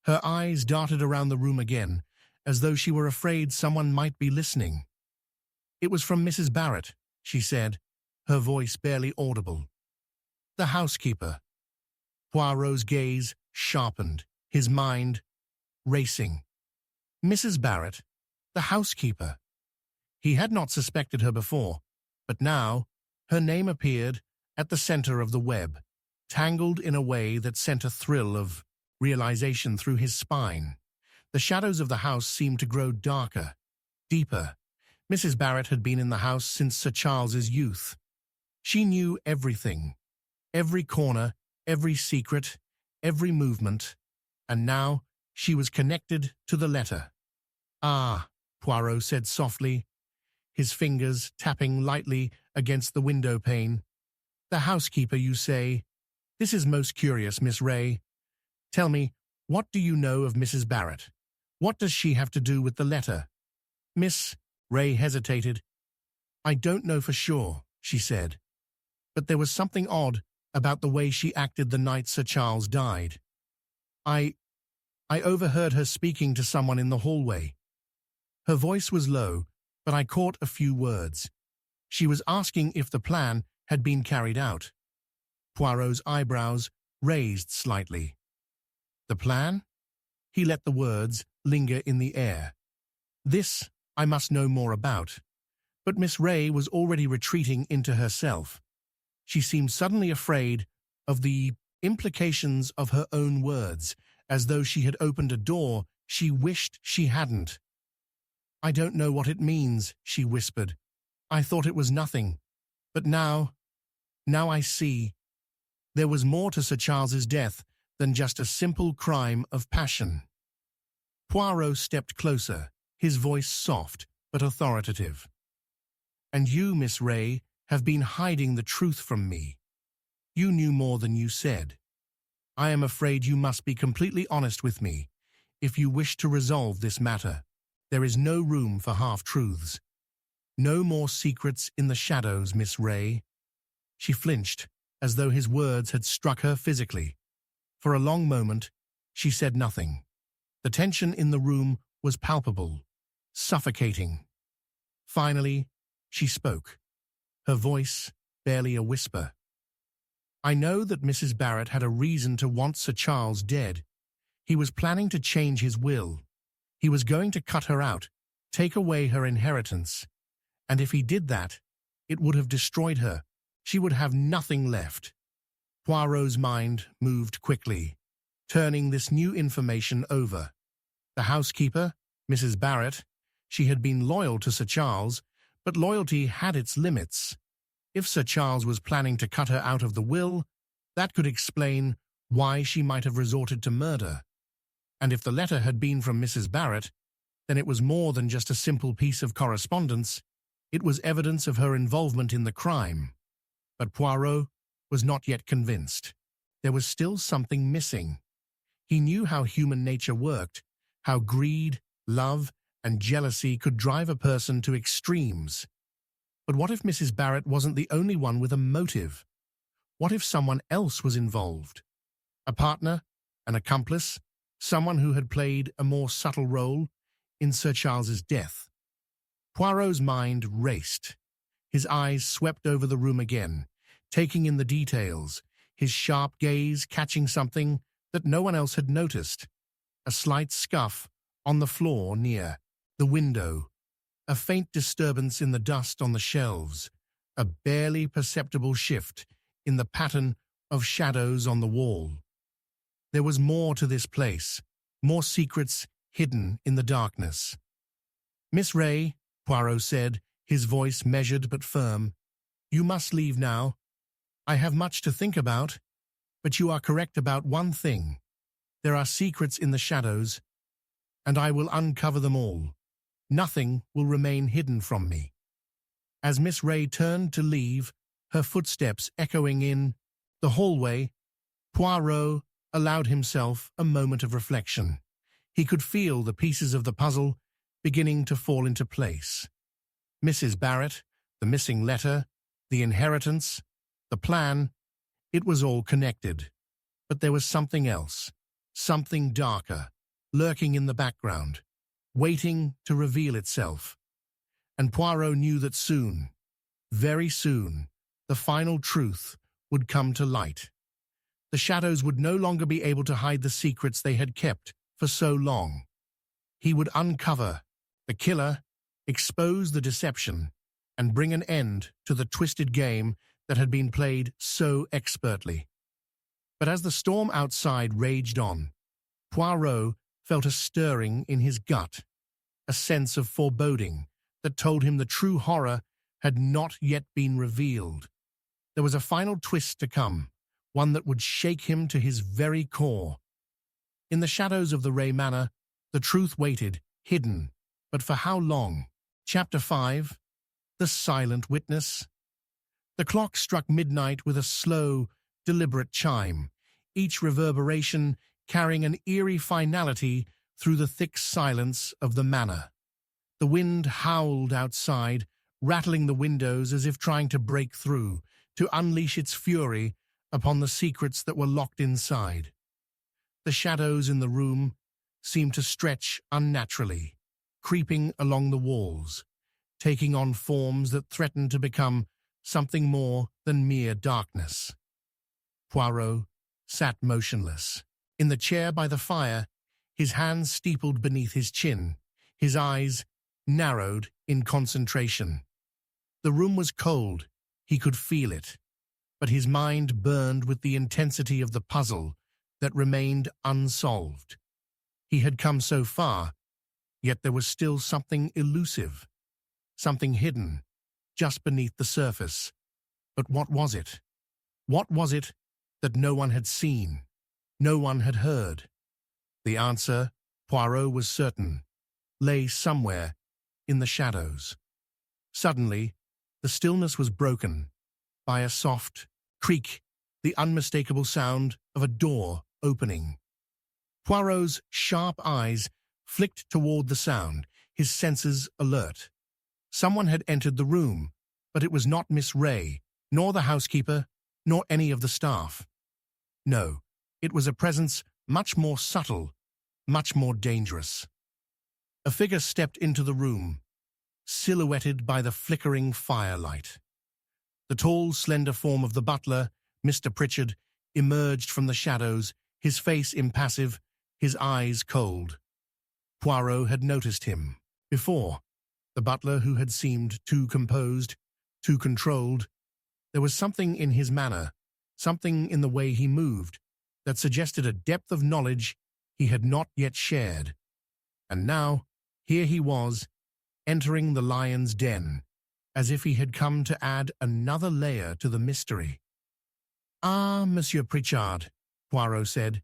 Her eyes darted around the room again, as though she were afraid someone might be listening. "It was from Mrs. Barrett," she said, her voice barely audible. "The housekeeper." Poirot's gaze sharpened, his mind racing. Mrs. Barrett, the housekeeper. He had not suspected her before, but now her name appeared at the center of the web, tangled in a way that sent a thrill of realization through his spine. The shadows of the house seemed to grow darker, deeper. Mrs. Barrett had been in the house since Sir Charles's youth. She knew everything, every corner, every secret, every movement, and now she was connected to the letter. "Ah," Poirot said softly, his fingers tapping lightly against the window pane. "The housekeeper, you say? This is most curious, Miss Ray. Tell me, what do you know of Mrs. Barrett? What does she have to do with the letter?" Miss Ray hesitated. "I don't know for sure," she said, "but there was something odd about the way she acted the night Sir Charles died. I overheard her speaking to someone in the hallway. Her voice was low, but I caught a few words. She was asking if the plan had been carried out." Poirot's eyebrows raised slightly. "The plan?" He let the words linger in the air. "This I must know more about." But Miss Ray was already retreating into herself. She seemed suddenly afraid of the implications of her own words, as though she had opened a door she wished she hadn't. "I don't know what it means," she whispered. "I thought it was nothing. But now I see. There was more to Sir Charles's death than just a simple crime of passion." Poirot stepped closer, his voice soft but authoritative. "And you, Miss Ray, have been hiding the truth from me. You knew more than you said. I am afraid you must be completely honest with me if you wish to resolve this matter. There is no room for half-truths. No more secrets in the shadows, Miss Ray." She flinched, as though his words had struck her physically. For a long moment, she said nothing. The tension in the room was palpable, suffocating. Finally, she spoke, her voice barely a whisper. "I know that Mrs. Barrett had a reason to want Sir Charles dead. He was planning to change his will. He was going to cut her out, take away her inheritance. And if he did that, it would have destroyed her. She would have nothing left." Poirot's mind moved quickly, turning this new information over. The housekeeper, Mrs. Barrett, she had been loyal to Sir Charles, but loyalty had its limits. If Sir Charles was planning to cut her out of the will, that could explain why she might have resorted to murder. And if the letter had been from Mrs. Barrett, then it was more than just a simple piece of correspondence. It was evidence of her involvement in the crime. But Poirot was not yet convinced. There was still something missing. He knew how human nature worked, how greed, love, and jealousy could drive a person to extremes. But what if Mrs. Barrett wasn't the only one with a motive? What if someone else was involved? A partner, an accomplice, someone who had played a more subtle role in Sir Charles's death? Poirot's mind raced. His eyes swept over the room again, taking in the details, his sharp gaze catching something that no one else had noticed. A slight scuff on the floor near the window, a faint disturbance in the dust on the shelves, a barely perceptible shift in the pattern of shadows on the wall. There was more to this place, more secrets hidden in the darkness. "Miss Ray," Poirot said, his voice measured but firm, "you must leave now. I have much to think about, but you are correct about one thing. There are secrets in the shadows, and I will uncover them all. Nothing will remain hidden from me." As Miss Ray turned to leave, her footsteps echoing in the hallway, Poirot allowed himself a moment of reflection. He could feel the pieces of the puzzle beginning to fall into place. Mrs. Barrett, the missing letter, the inheritance, the plan, it was all connected. But there was something else, something darker, lurking in the background, waiting to reveal itself. And Poirot knew that soon, very soon, the final truth would come to light. The shadows would no longer be able to hide the secrets they had kept for so long. He would uncover the killer, expose the deception, and bring an end to the twisted game that had been played so expertly. But as the storm outside raged on, Poirot felt a stirring in his gut, a sense of foreboding that told him the true horror had not yet been revealed. There was a final twist to come, one that would shake him to his very core. In the shadows of the Ray Manor, the truth waited, hidden, but for how long? Chapter 5, The Silent Witness. The clock struck midnight with a slow, deliberate chime, each reverberation carrying an eerie finality through the thick silence of the manor. The wind howled outside, rattling the windows as if trying to break through, to unleash its fury upon the secrets that were locked inside. The shadows in the room seemed to stretch unnaturally, creeping along the walls, taking on forms that threatened to become something more than mere darkness. Poirot sat motionless, in the chair by the fire, his hands steepled beneath his chin, his eyes narrowed in concentration. The room was cold, he could feel it, but his mind burned with the intensity of the puzzle that remained unsolved. He had come so far, yet there was still something elusive, something hidden, just beneath the surface. But what was it? What was it that no one had seen, no one had heard? The answer, Poirot was certain, lay somewhere in the shadows. Suddenly, the stillness was broken by a soft creak, the unmistakable sound of a door opening. Poirot's sharp eyes flicked toward the sound, his senses alert. Someone had entered the room, but it was not Miss Ray, nor the housekeeper, nor any of the staff. No, it was a presence much more subtle, much more dangerous. A figure stepped into the room, silhouetted by the flickering firelight. The tall, slender form of the butler, Mr. Pritchard, emerged from the shadows, his face impassive, his eyes cold. Poirot had noticed him before, the butler who had seemed too composed, too controlled. There was something in his manner, something in the way he moved, that suggested a depth of knowledge he had not yet shared. And now, here he was, entering the lion's den, as if he had come to add another layer to the mystery. "Ah, Monsieur Pritchard," Poirot said,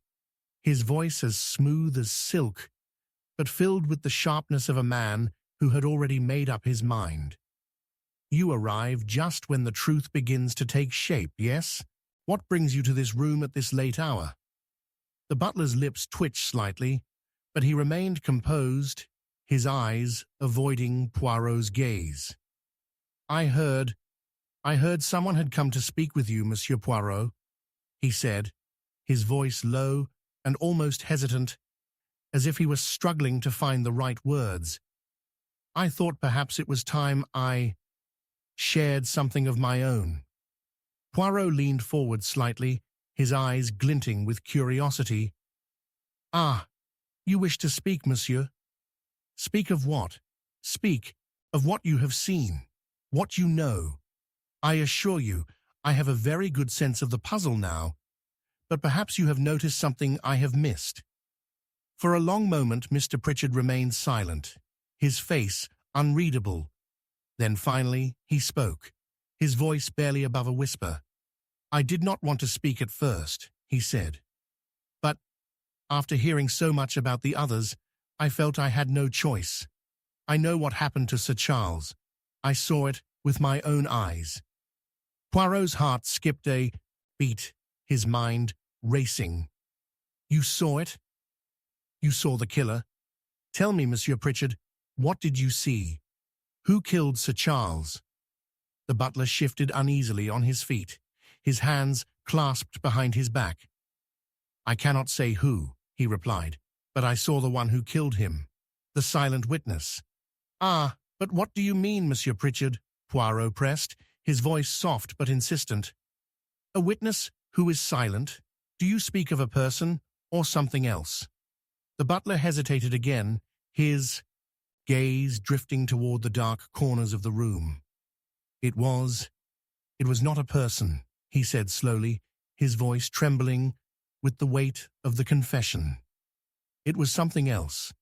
his voice as smooth as silk, but filled with the sharpness of a man who had already made up his mind. "You arrive just when the truth begins to take shape, yes? What brings you to this room at this late hour?" The butler's lips twitched slightly, but he remained composed, his eyes avoiding Poirot's gaze. I heard someone had come to speak with you, Monsieur Poirot," he said, his voice low and almost hesitant, as if he was struggling to find the right words. "I thought perhaps it was time I shared something of my own." Poirot leaned forward slightly, his eyes glinting with curiosity. "Ah, you wish to speak, monsieur? Speak of what? Speak of what you have seen, what you know. I assure you, I have a very good sense of the puzzle now, but perhaps you have noticed something I have missed." For a long moment, Mr. Pritchard remained silent, his face unreadable. Then finally he spoke, his voice barely above a whisper. "I did not want to speak at first," he said. "But after hearing so much about the others, I felt I had no choice. I know what happened to Sir Charles. I saw it with my own eyes." Poirot's heart skipped a beat, his mind racing. "You saw it? You saw the killer? Tell me, Monsieur Pritchard, what did you see? Who killed Sir Charles?" The butler shifted uneasily on his feet, his hands clasped behind his back. "I cannot say who," he replied, "but I saw the one who killed him, the silent witness." "Ah, but what do you mean, Monsieur Pritchard?" Poirot pressed, his voice soft but insistent. "A witness who is silent? Do you speak of a person or something else?" The butler hesitated again, his gaze drifting toward the dark corners of the room. It was not a person," he said slowly, his voice trembling with the weight of the confession. "It was something else,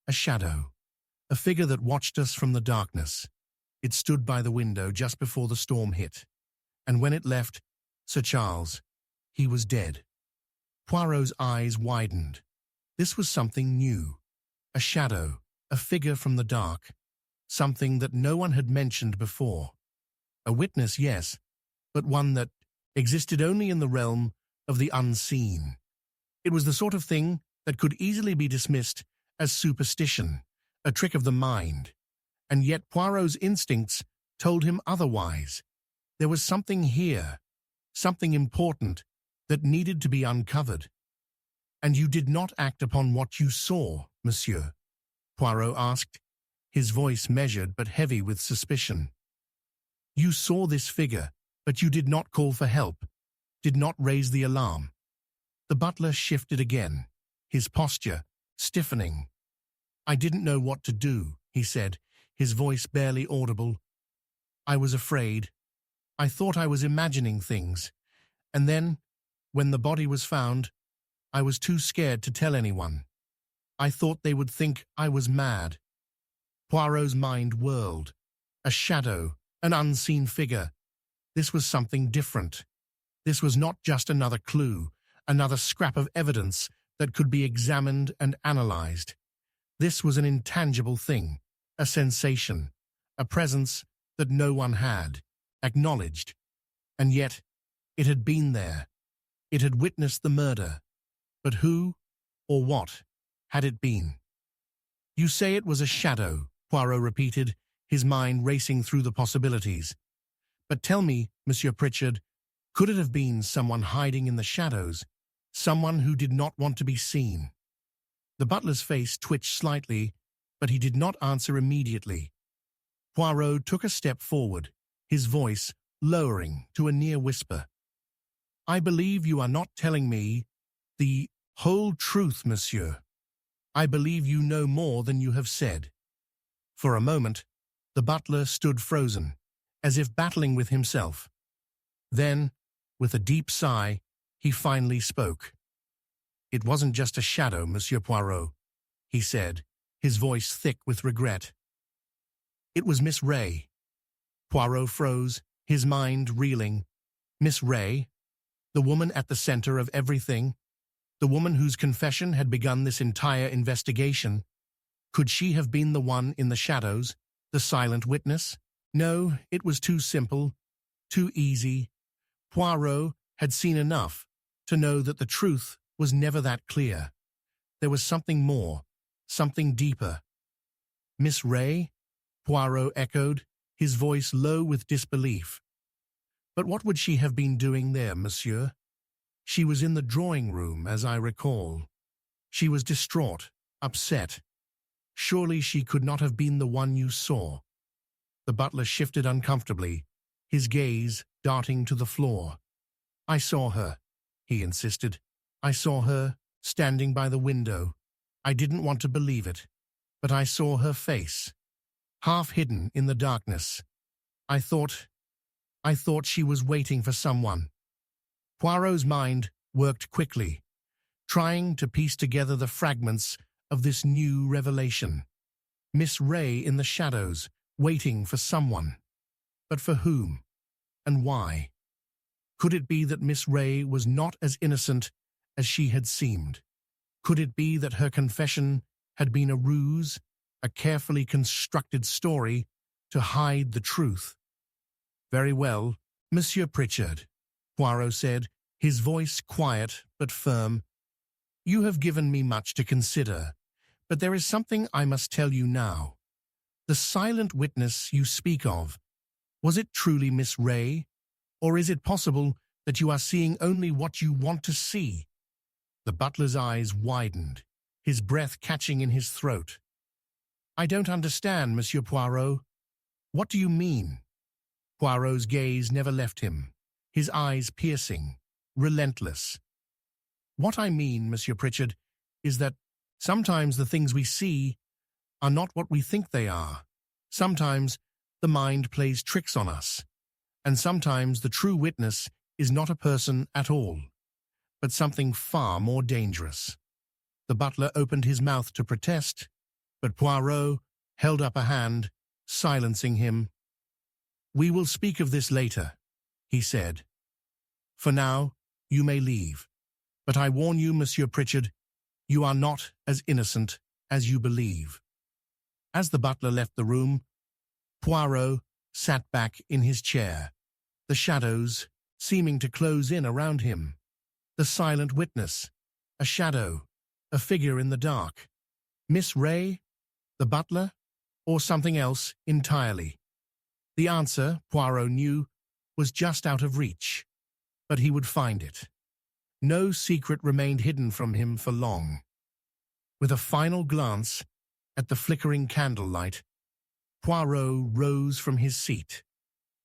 a shadow, a figure that watched us from the darkness. It stood by the window just before the storm hit, and when it left Sir Charles, he was dead." Poirot's eyes widened. This was something new, a shadow, a figure from the dark, something that no one had mentioned before. A witness, yes, but one that existed only in the realm of the unseen. It was the sort of thing that could easily be dismissed as superstition, a trick of the mind. And yet Poirot's instincts told him otherwise. There was something here, something important, that needed to be uncovered. "And you did not act upon what you saw, monsieur?" Poirot asked, his voice measured but heavy with suspicion. "You saw this figure, but you did not call for help, did not raise the alarm." The butler shifted again, his posture stiffening. "I didn't know what to do," he said, his voice barely audible. "I was afraid. I thought I was imagining things. And then, when the body was found, I was too scared to tell anyone. I thought they would think I was mad." Poirot's mind whirled. A shadow, an unseen figure. This was something different. This was not just another clue, another scrap of evidence that could be examined and analyzed. This was an intangible thing, a sensation, a presence that no one had acknowledged. And yet, it had been there. It had witnessed the murder. But who, or what, had it been? "You say it was a shadow," Poirot repeated, his mind racing through the possibilities. "But tell me, Monsieur Pritchard, could it have been someone hiding in the shadows, someone who did not want to be seen?" The butler's face twitched slightly, but he did not answer immediately. Poirot took a step forward, his voice lowering to a near whisper. "I believe you are not telling me the whole truth, monsieur. I believe you know more than you have said." For a moment, the butler stood frozen, as if battling with himself. Then, with a deep sigh, he finally spoke. "It wasn't just a shadow, Monsieur Poirot," he said, his voice thick with regret. It was Miss Ray. Poirot froze, his mind reeling. Miss Ray, the woman at the center of everything, the woman whose confession had begun this entire investigation. Could she have been the one in the shadows, the silent witness? No, it was too simple, too easy. Poirot had seen enough to know that the truth was never that clear. There was something more, something deeper. Miss Ray? Poirot echoed, his voice low with disbelief. But what would she have been doing there, monsieur? She was in the drawing room, as I recall. She was distraught, upset. Surely she could not have been the one you saw. The butler shifted uncomfortably, his gaze darting to the floor. I saw her, he insisted. I saw her, standing by the window. I didn't want to believe it, but I saw her face, half hidden in the darkness. I thought she was waiting for someone. Poirot's mind worked quickly, trying to piece together the fragments of this new revelation. Miss Ray in the shadows, waiting for someone. But for whom? And why? Could it be that Miss Ray was not as innocent as she had seemed? Could it be that her confession had been a ruse, a carefully constructed story to hide the truth? Very well, Monsieur Pritchard, Poirot said, his voice quiet but firm. You have given me much to consider, but there is something I must tell you now. The silent witness you speak of, was it truly Miss Ray, or is it possible that you are seeing only what you want to see? The butler's eyes widened, his breath catching in his throat. I don't understand, Monsieur Poirot. What do you mean? Poirot's gaze never left him, his eyes piercing, relentless. What I mean, Monsieur Pritchard, is that sometimes the things we see are not what we think they are. Sometimes the mind plays tricks on us, and sometimes the true witness is not a person at all, but something far more dangerous. The butler opened his mouth to protest, but Poirot held up a hand, silencing him. We will speak of this later, he said. For now, you may leave. But I warn you, Monsieur Pritchard, you are not as innocent as you believe. As the butler left the room, Poirot sat back in his chair, the shadows seeming to close in around him. The silent witness, a shadow, a figure in the dark. Miss Ray, the butler, or something else entirely? The answer, Poirot knew, was just out of reach, but he would find it. No secret remained hidden from him for long. With a final glance at the flickering candlelight, Poirot rose from his seat.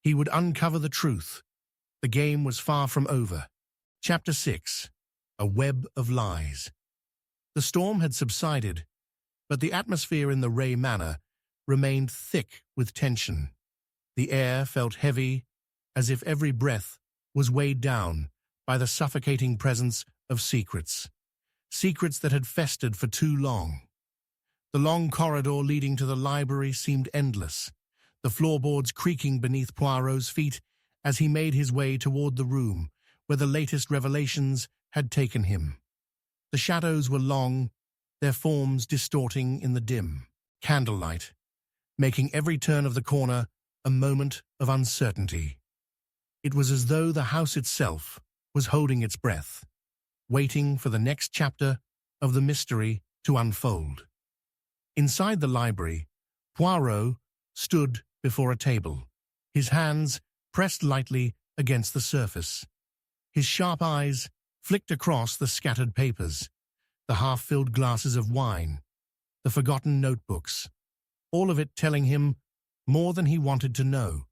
He would uncover the truth. The game was far from over. Chapter 6. A Web of Lies. The storm had subsided, but the atmosphere in the Ray Manor remained thick with tension. The air felt heavy, as if every breath was weighed down by the suffocating presence of secrets. Secrets that had festered for too long. The long corridor leading to the library seemed endless, the floorboards creaking beneath Poirot's feet as he made his way toward the room where the latest revelations had taken him. The shadows were long, their forms distorting in the dim candlelight, making every turn of the corner a moment of uncertainty. It was as though the house itself was holding its breath, waiting for the next chapter of the mystery to unfold. Inside the library, Poirot stood before a table, his hands pressed lightly against the surface. His sharp eyes flicked across the scattered papers, the half-filled glasses of wine, the forgotten notebooks, all of it telling him more than he wanted to know.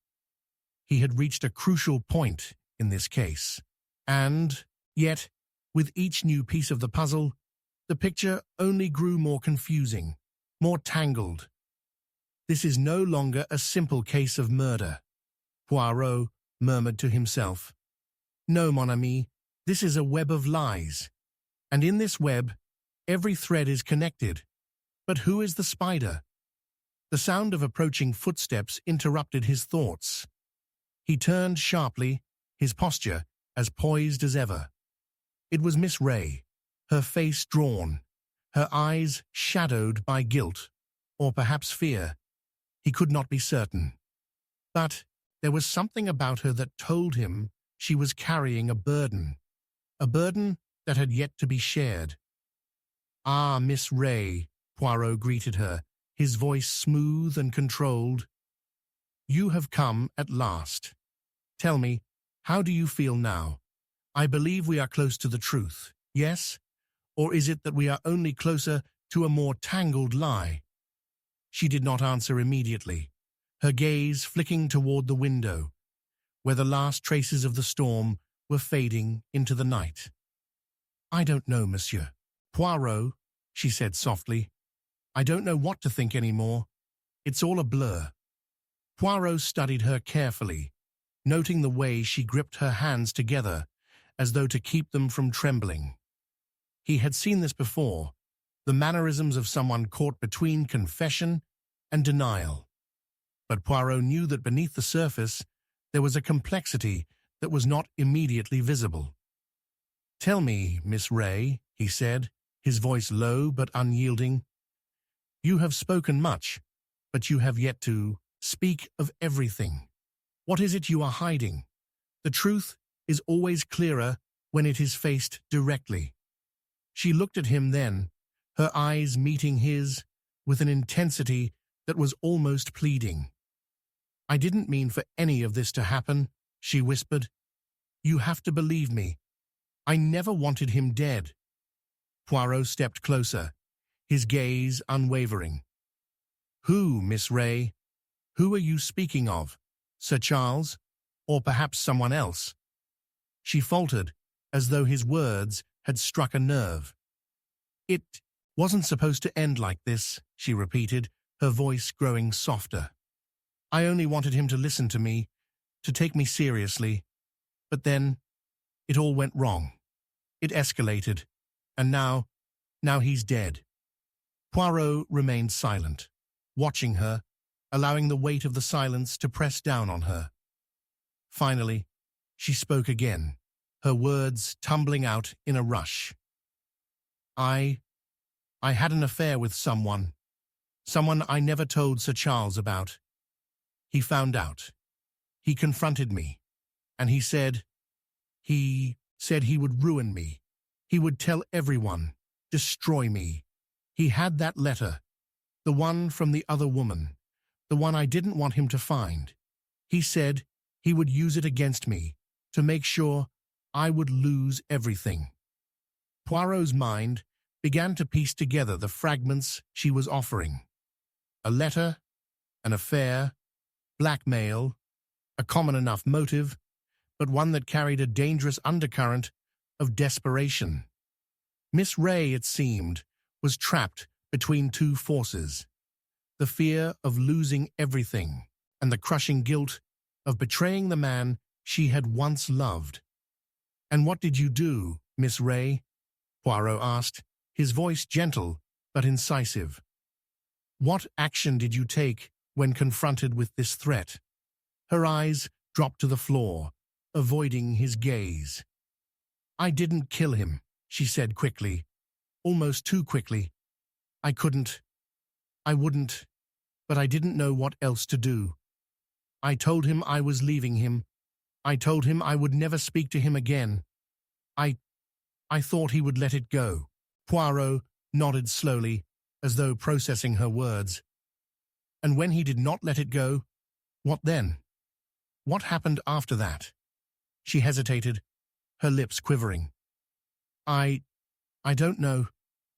He had reached a crucial point in this case, and, yet, with each new piece of the puzzle, the picture only grew more confusing, more tangled. This is no longer a simple case of murder, Poirot murmured to himself. No, mon ami, this is a web of lies, and in this web, every thread is connected. But who is the spider? The sound of approaching footsteps interrupted his thoughts. He turned sharply, his posture as poised as ever. It was Miss Ray, her face drawn, her eyes shadowed by guilt, or perhaps fear. He could not be certain. But there was something about her that told him she was carrying a burden that had yet to be shared. "Ah, Miss Ray," Poirot greeted her, his voice smooth and controlled. "You have come at last. Tell me, how do you feel now? I believe we are close to the truth, yes? Or is it that we are only closer to a more tangled lie?" She did not answer immediately, her gaze flicking toward the window, where the last traces of the storm were fading into the night. "I don't know, monsieur. Poirot," she said softly. "I don't know what to think anymore. It's all a blur." Poirot studied her carefully, noting the way she gripped her hands together as though to keep them from trembling. He had seen this before, the mannerisms of someone caught between confession and denial. But Poirot knew that beneath the surface there was a complexity that was not immediately visible. "Tell me, Miss Ray," he said, his voice low but unyielding. "You have spoken much, but you have yet to speak of everything. What is it you are hiding? The truth is always clearer when it is faced directly." She looked at him then, her eyes meeting his with an intensity that was almost pleading. "I didn't mean for any of this to happen," she whispered. "You have to believe me. I never wanted him dead." Poirot stepped closer, his gaze unwavering. "Who, Miss Ray? Who are you speaking of? Sir Charles? Or perhaps someone else?" She faltered, as though his words had struck a nerve. "It wasn't supposed to end like this," she repeated, her voice growing softer. "I only wanted him to listen to me, to take me seriously. But then, it all went wrong. It escalated, and now he's dead." Poirot remained silent, watching her, allowing the weight of the silence to press down on her. Finally, she spoke again, her words tumbling out in a rush. I had an affair with someone I never told Sir Charles about. He found out. He confronted me, and he said he would ruin me. He would tell everyone, destroy me. He had that letter, the one from the other woman, the one I didn't want him to find. He said he would use it against me to make sure I would lose everything. Poirot's mind began to piece together the fragments she was offering. A letter, an affair, blackmail, a common enough motive, but one that carried a dangerous undercurrent of desperation. Miss Ray, it seemed, was trapped between two forces: the fear of losing everything and the crushing guilt of betraying the man she had once loved. "And what did you do, Miss Ray?" Poirot asked, his voice gentle but incisive. "What action did you take when confronted with this threat?" Her eyes dropped to the floor, avoiding his gaze. "I didn't kill him," she said quickly, almost too quickly. I wouldn't, but I didn't know what else to do. I told him I was leaving him. I told him I would never speak to him again. I thought he would let it go." Poirot nodded slowly, as though processing her words. "And when he did not let it go, what then? What happened after that?" She hesitated, her lips quivering. I don't know.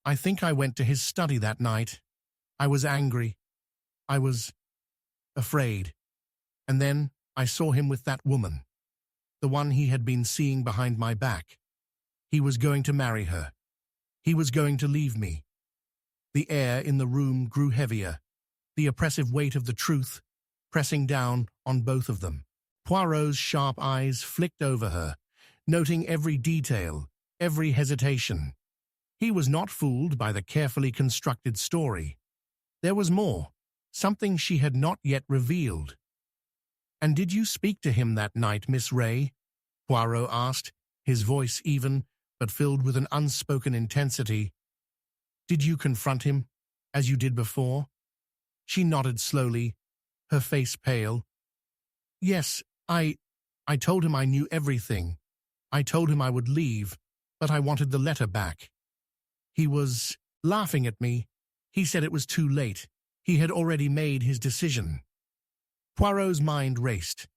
I think I went to his study that night. I was angry. I was afraid. And then I saw him with that woman, the one he had been seeing behind my back. He was going to marry her. He was going to leave me. The air in the room grew heavier, the oppressive weight of the truth pressing down on both of them. Poirot's sharp eyes flicked over her, noting every detail, every hesitation. He was not fooled by the carefully constructed story. There was more, something she had not yet revealed. "And did you speak to him that night, Miss Ray?" Poirot asked, his voice even, but filled with an unspoken intensity. "Did you confront him, as you did before?" She nodded slowly, her face pale. "Yes, I told him I knew everything. I told him I would leave, but I wanted the letter back. He was laughing at me. He said it was too late. He had already made his decision." Poirot's mind raced.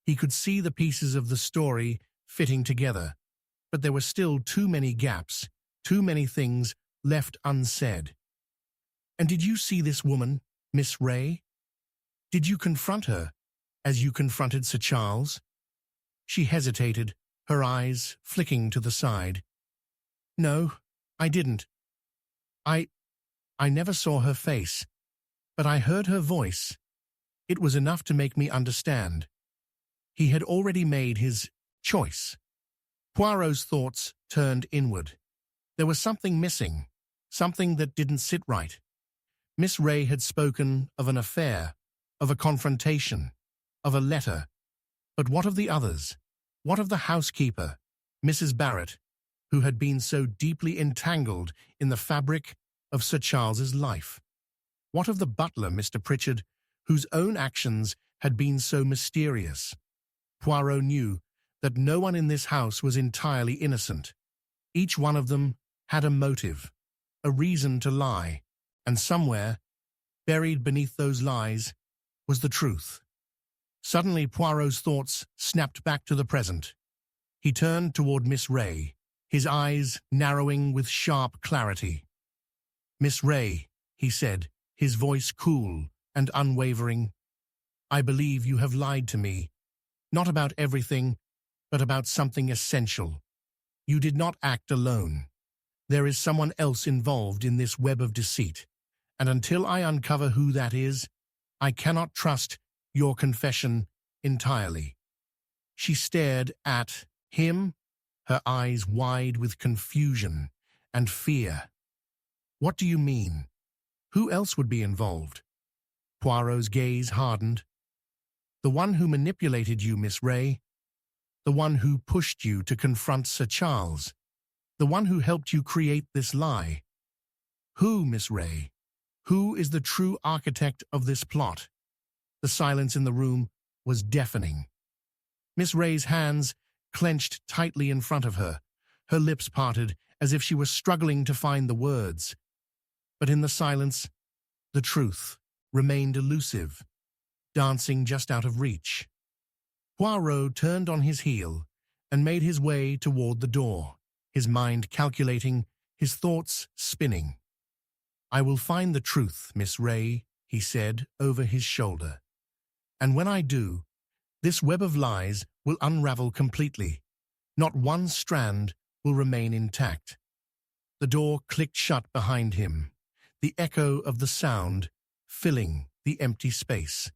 He could see the pieces of the story fitting together, but there were still too many gaps, too many things left unsaid. "And did you see this woman, Miss Ray? Did you confront her, as you confronted Sir Charles?" She hesitated, her eyes flicking to the side. "No, I didn't. I never saw her face, but I heard her voice. It was enough to make me understand. He had already made his choice." Poirot's thoughts turned inward. There was something missing, something that didn't sit right. Miss Ray had spoken of an affair, of a confrontation, of a letter. But what of the others? What of the housekeeper, Mrs. Barrett, who had been so deeply entangled in the fabric of Sir Charles's life? What of the butler, Mr. Pritchard, whose own actions had been so mysterious? Poirot knew that no one in this house was entirely innocent. Each one of them had a motive, a reason to lie, and somewhere, buried beneath those lies, was the truth. Suddenly Poirot's thoughts snapped back to the present. He turned toward Miss Ray, his eyes narrowing with sharp clarity. "Miss Ray," he said, his voice cool and unwavering, "I believe you have lied to me, not about everything, but about something essential. You did not act alone. There is someone else involved in this web of deceit, and until I uncover who that is, I cannot trust your confession entirely." She stared at him, her eyes wide with confusion and fear. "What do you mean? Who else would be involved?" Poirot's gaze hardened. "The one who manipulated you, Miss Ray. The one who pushed you to confront Sir Charles. The one who helped you create this lie. Who, Miss Ray? Who is the true architect of this plot?" The silence in the room was deafening. Miss Ray's hands clenched tightly in front of her, her lips parted as if she were struggling to find the words. But in the silence, the truth remained elusive, dancing just out of reach. Poirot turned on his heel and made his way toward the door, his mind calculating, his thoughts spinning. "I will find the truth, Miss Ray," he said over his shoulder. "And when I do, this web of lies will unravel completely. Not one strand will remain intact." The door clicked shut behind him, the echo of the sound filling the empty space.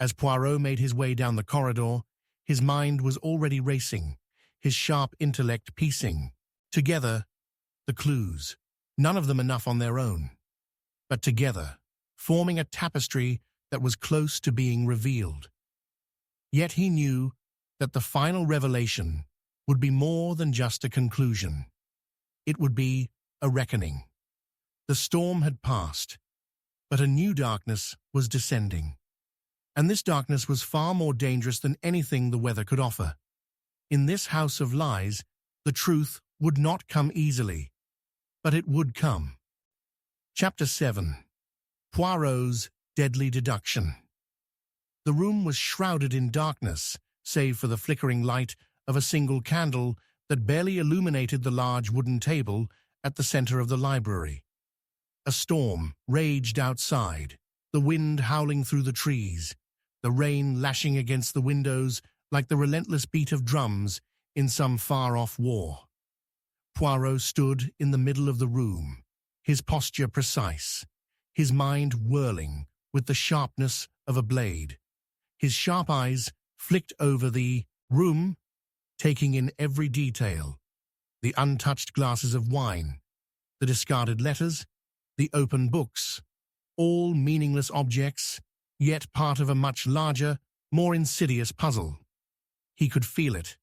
As Poirot made his way down the corridor, his mind was already racing, his sharp intellect piecing together the clues, none of them enough on their own, but together, forming a tapestry that was close to being revealed. Yet he knew that the final revelation would be more than just a conclusion. It would be a reckoning. The storm had passed, but a new darkness was descending. And this darkness was far more dangerous than anything the weather could offer. In this house of lies, the truth would not come easily, but it would come. Chapter 7. Poirot's Deadly Deduction. The room was shrouded in darkness, save for the flickering light of a single candle that barely illuminated the large wooden table at the center of the library. A storm raged outside, the wind howling through the trees, the rain lashing against the windows like the relentless beat of drums in some far-off war. Poirot stood in the middle of the room, his posture precise, his mind whirling with the sharpness of a blade. His sharp eyes flicked over the room, taking in every detail: the untouched glasses of wine, the discarded letters, the open books, all meaningless objects, yet part of a much larger, more insidious puzzle. He could feel it.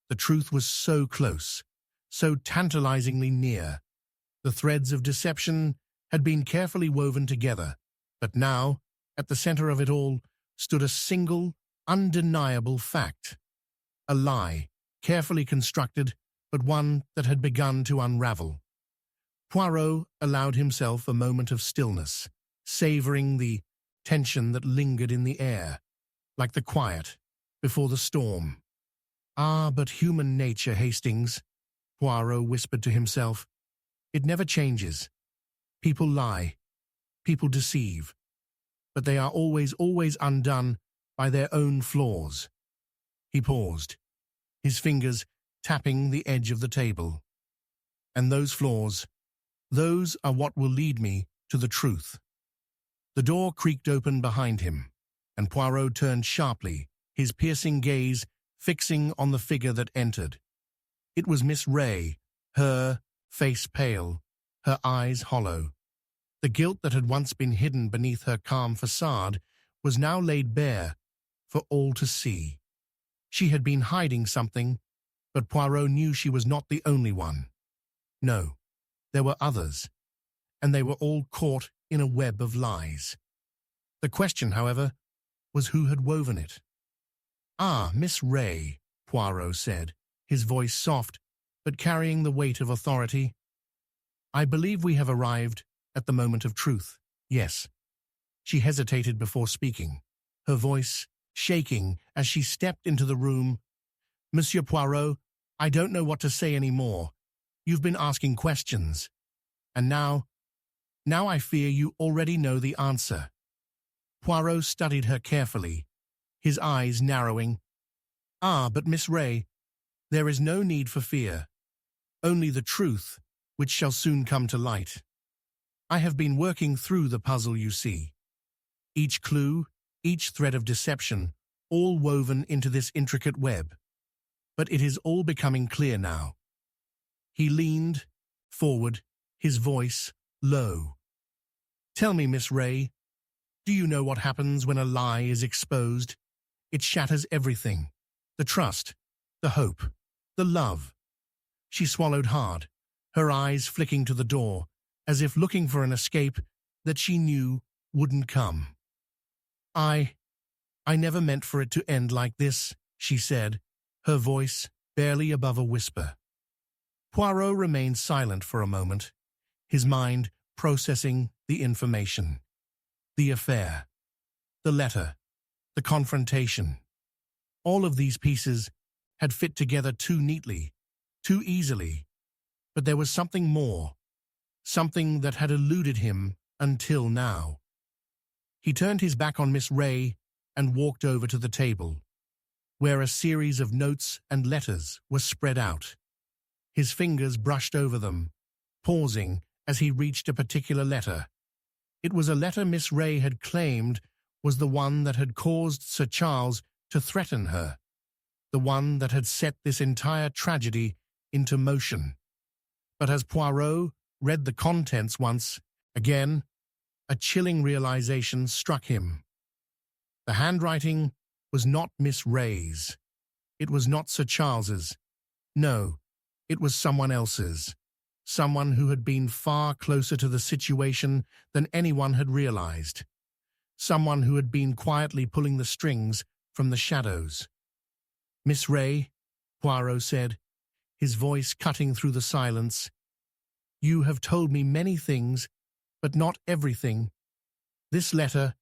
The truth was so close, so tantalizingly near. The threads of deception had been carefully woven together, but now, at the center of it all, stood a single, undeniable fact. A lie, carefully constructed, but one that had begun to unravel. Poirot allowed himself a moment of stillness, savoring the tension that lingered in the air, like the quiet before the storm. "Ah, but human nature, Hastings," Poirot whispered to himself. "It never changes. People lie, people deceive, but they are always undone by their own flaws." He paused, his fingers tapping the edge of the table. "And those flaws, those are what will lead me to the truth." The door creaked open behind him, and Poirot turned sharply, his piercing gaze fixing on the figure that entered. It was Miss Ray, her face pale, her eyes hollow. The guilt that had once been hidden beneath her calm facade was now laid bare for all to see. She had been hiding something, but Poirot knew she was not the only one. No, there were others, and they were all caught in a web of lies. The question, however, was who had woven it. "Ah, Miss Ray," Poirot said, his voice soft, but carrying the weight of authority. "I believe we have arrived at the moment of truth. Yes." She hesitated before speaking, her voice shaking as she stepped into the room. "Monsieur Poirot, I don't know what to say anymore. You've been asking questions. And now I fear you already know the answer." Poirot studied her carefully, his eyes narrowing. "Ah, but Miss Ray, there is no need for fear. Only the truth, which shall soon come to light. I have been working through the puzzle, you see. Each clue, each thread of deception, all woven into this intricate web. But it is all becoming clear now." He leaned forward, his voice low. "Tell me, Miss Ray, do you know what happens when a lie is exposed? It shatters everything. The trust, the hope, the love." She swallowed hard, her eyes flicking to the door, as if looking for an escape that she knew wouldn't come. I never meant for it to end like this," she said, her voice barely above a whisper. Poirot remained silent for a moment, his mind processing the information. The affair, the letter, the confrontation. All of these pieces had fit together too neatly, too easily. But there was something more, something that had eluded him until now. He turned his back on Miss Ray and walked over to the table, where a series of notes and letters were spread out. His fingers brushed over them, pausing as he reached a particular letter. It was a letter Miss Ray had claimed was the one that had caused Sir Charles to threaten her, the one that had set this entire tragedy into motion. But as Poirot read the contents once again, a chilling realization struck him. The handwriting was not Miss Ray's. It was not Sir Charles's. No, it was someone else's. Someone who had been far closer to the situation than anyone had realized. Someone who had been quietly pulling the strings from the shadows. "Miss Ray," Poirot said, his voice cutting through the silence, "you have told me many things, but not everything. This letter,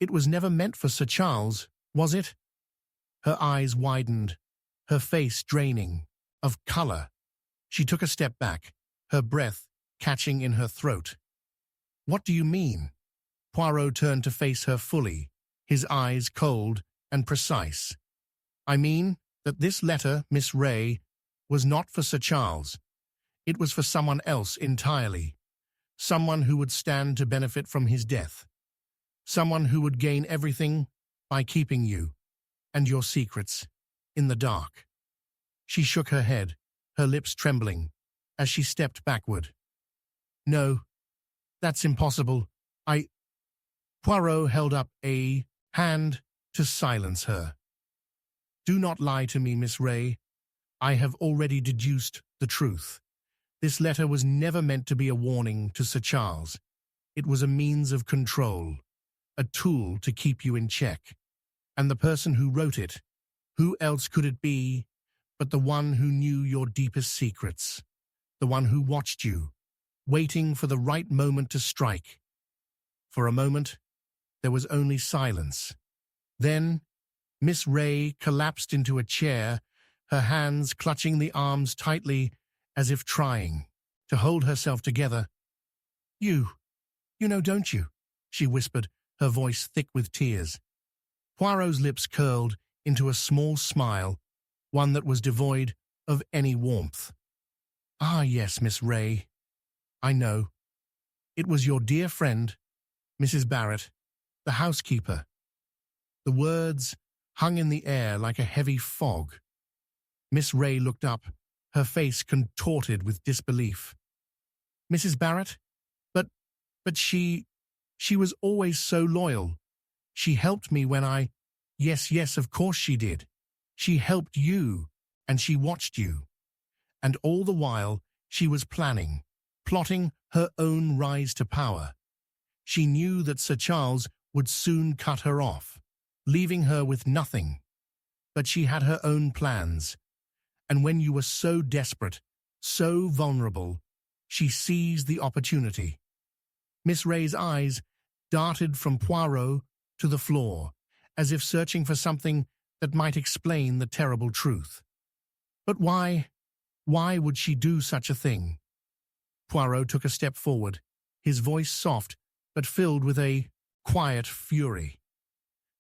it was never meant for Sir Charles, was it?" Her eyes widened, her face draining of color. She took a step back, her breath catching in her throat. "What do you mean?" Poirot turned to face her fully, his eyes cold and precise. "I mean that this letter, Miss Ray, was not for Sir Charles. It was for someone else entirely. Someone who would stand to benefit from his death. Someone who would gain everything by keeping you and your secrets in the dark." She shook her head, her lips trembling, as she stepped backward. "No, that's impossible. Poirot held up a hand to silence her. "Do not lie to me, Miss Ray. I have already deduced the truth. This letter was never meant to be a warning to Sir Charles. It was a means of control, a tool to keep you in check. And the person who wrote it, who else could it be but the one who knew your deepest secrets, the one who watched you, waiting for the right moment to strike?" For a moment, there was only silence. Then, Miss Ray collapsed into a chair, her hands clutching the arms tightly as if trying to hold herself together. You know, don't you?" she whispered, her voice thick with tears. Poirot's lips curled into a small smile, one that was devoid of any warmth. "Ah, yes, Miss Ray. I know. It was your dear friend, Mrs. Barrett, the housekeeper." The words hung in the air like a heavy fog. Miss Ray looked up, her face contorted with disbelief. "Mrs. Barrett? But she was always so loyal. She helped me when I— Yes, of course she did. She helped you, and she watched you. And all the while, she was plotting her own rise to power. She knew that Sir Charles would soon cut her off, leaving her with nothing. But she had her own plans, and when you were so desperate, so vulnerable, she seized the opportunity." Miss Ray's eyes darted from Poirot to the floor, as if searching for something that might explain the terrible truth. But why would she do such a thing? Poirot took a step forward, his voice soft but filled with a quiet fury.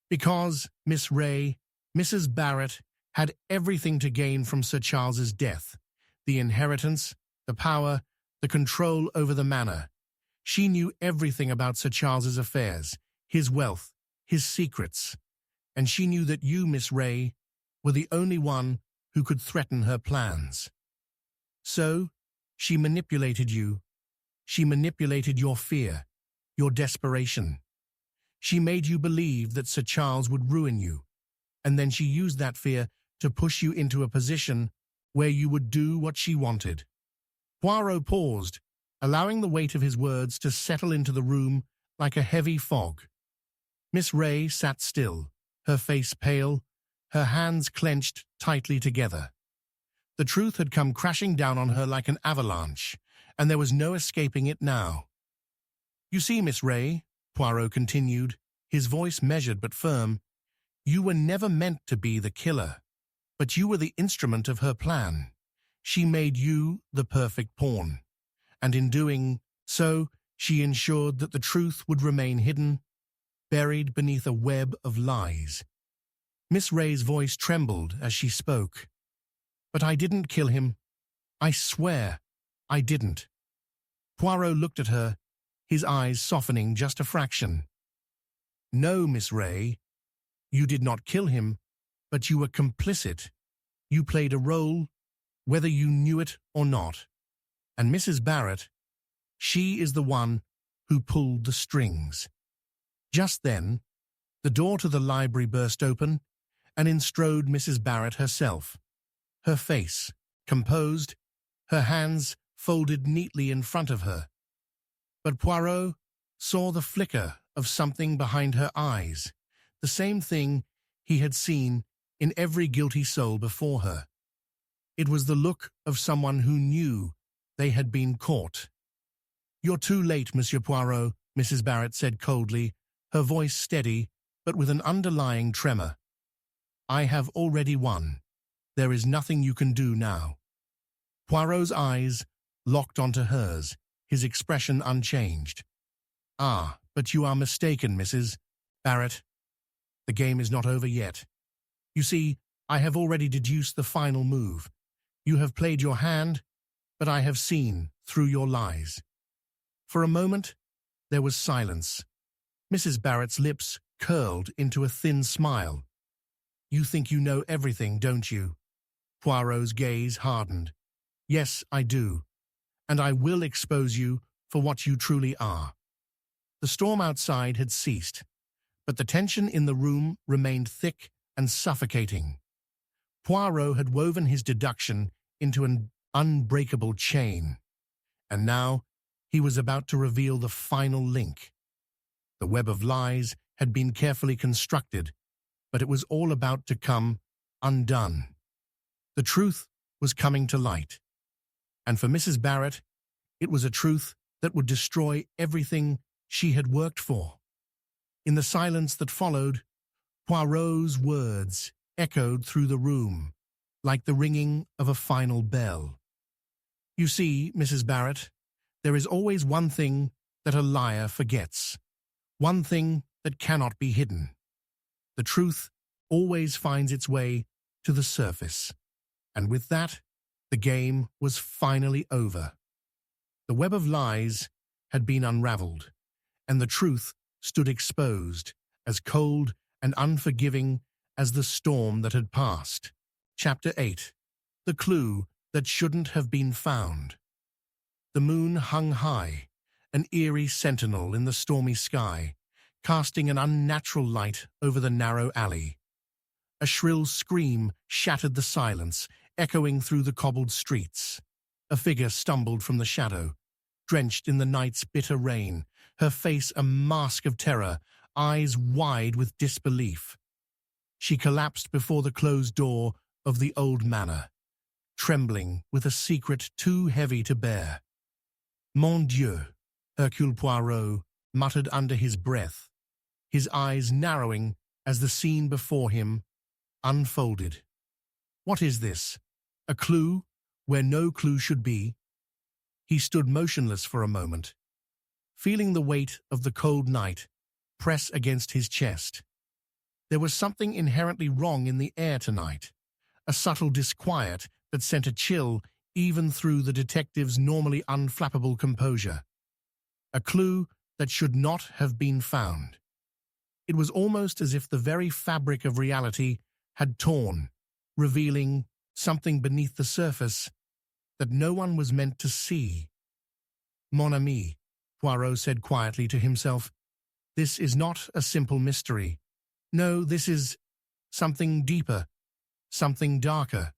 "Because, Miss Ray, Mrs. Barrett had everything to gain from Sir Charles's death: the inheritance, the power, the control over the manor. She knew everything about Sir Charles's affairs, his wealth, his secrets. And she knew that you, Miss Ray, were the only one who could threaten her plans. So, she manipulated you. She manipulated your fear, your desperation. She made you believe that Sir Charles would ruin you, and then she used that fear to push you into a position where you would do what she wanted." Poirot paused, allowing the weight of his words to settle into the room like a heavy fog. Miss Ray sat still, her face pale, her hands clenched tightly together. The truth had come crashing down on her like an avalanche, and there was no escaping it now. "You see, Miss Ray," Poirot continued, his voice measured but firm, "you were never meant to be the killer, but you were the instrument of her plan. She made you the perfect pawn, and in doing so, she ensured that the truth would remain hidden, buried beneath a web of lies." Miss Ray's voice trembled as she spoke. "But I didn't kill him. I swear I didn't." Poirot looked at her, his eyes softening just a fraction. "No, Miss Ray, you did not kill him, but you were complicit. You played a role, whether you knew it or not. And Mrs. Barrett, she is the one who pulled the strings." Just then, the door to the library burst open, and in strode Mrs. Barrett herself, her face composed, her hands folded neatly in front of her. But Poirot saw the flicker of something behind her eyes, the same thing he had seen in every guilty soul before her. It was the look of someone who knew they had been caught. "You're too late, Monsieur Poirot," Mrs. Barrett said coldly, her voice steady but with an underlying tremor. "I have already won. There is nothing you can do now." Poirot's eyes locked onto hers, his expression unchanged. "Ah, but you are mistaken, Mrs. Barrett. The game is not over yet. You see, I have already deduced the final move. You have played your hand, but I have seen through your lies." For a moment, there was silence. Mrs. Barrett's lips curled into a thin smile. "You think you know everything, don't you?" Poirot's gaze hardened. "Yes, I do. And I will expose you for what you truly are." The storm outside had ceased, but the tension in the room remained thick and suffocating. Poirot had woven his deduction into an unbreakable chain, and now he was about to reveal the final link. The web of lies had been carefully constructed, but it was all about to come undone. The truth was coming to light, and for Mrs. Barrett, it was a truth that would destroy everything she had worked for. In the silence that followed, Poirot's words echoed through the room like the ringing of a final bell. You see, Mrs. Barrett, there is always one thing that a liar forgets, one thing that cannot be hidden. The truth always finds its way to the surface, and with that, the game was finally over. The web of lies had been unraveled, and the truth stood exposed, as cold and unforgiving as the storm that had passed. Chapter 8. The Clue That Shouldn't Have Been Found. The moon hung high, an eerie sentinel in the stormy sky, casting an unnatural light over the narrow alley. A shrill scream shattered the silence, echoing through the cobbled streets. A figure stumbled from the shadow, drenched in the night's bitter rain, her face a mask of terror, eyes wide with disbelief. She collapsed before the closed door of the old manor, trembling with a secret too heavy to bear. Mon Dieu, Hercule Poirot muttered under his breath, his eyes narrowing as the scene before him unfolded. What is this? A clue where no clue should be? He stood motionless for a moment, feeling the weight of the cold night press against his chest. There was something inherently wrong in the air tonight, a subtle disquiet that sent a chill even through the detective's normally unflappable composure. A clue that should not have been found. It was almost as if the very fabric of reality had torn, revealing something beneath the surface that no one was meant to see. Mon ami, Poirot said quietly to himself, this is not a simple mystery. No, this is something deeper, something darker.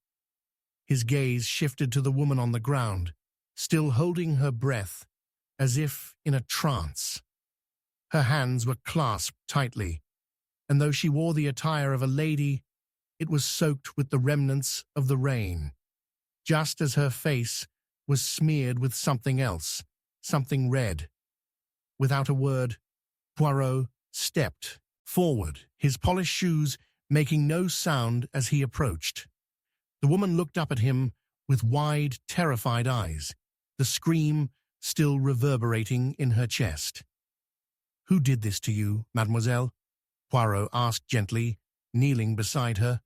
His gaze shifted to the woman on the ground, still holding her breath, as if in a trance. Her hands were clasped tightly, and though she wore the attire of a lady, it was soaked with the remnants of the rain, just as her face was smeared with something else, something red. Without a word, Poirot stepped forward, his polished shoes making no sound as he approached. The woman looked up at him with wide, terrified eyes, the scream still reverberating in her chest. "Who did this to you, mademoiselle?" Poirot asked gently, kneeling beside her.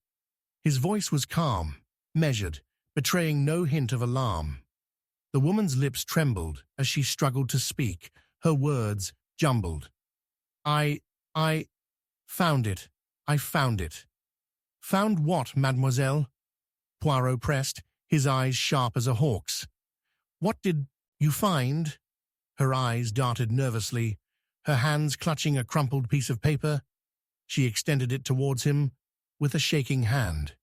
His voice was calm, measured, betraying no hint of alarm. The woman's lips trembled as she struggled to speak, her words jumbled. I found it. I found it." "Found what, mademoiselle?" Poirot pressed, his eyes sharp as a hawk's. "What did you find?" Her eyes darted nervously, her hands clutching a crumpled piece of paper. She extended it towards him with a shaking hand.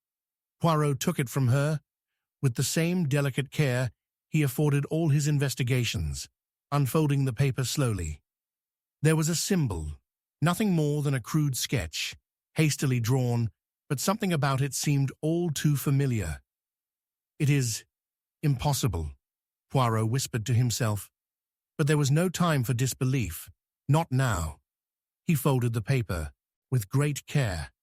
Poirot took it from her with the same delicate care he afforded all his investigations, unfolding the paper slowly. There was a symbol, nothing more than a crude sketch, hastily drawn, but something about it seemed all too familiar. "It is impossible," Poirot whispered to himself. But there was no time for disbelief, not now. He folded the paper with great care,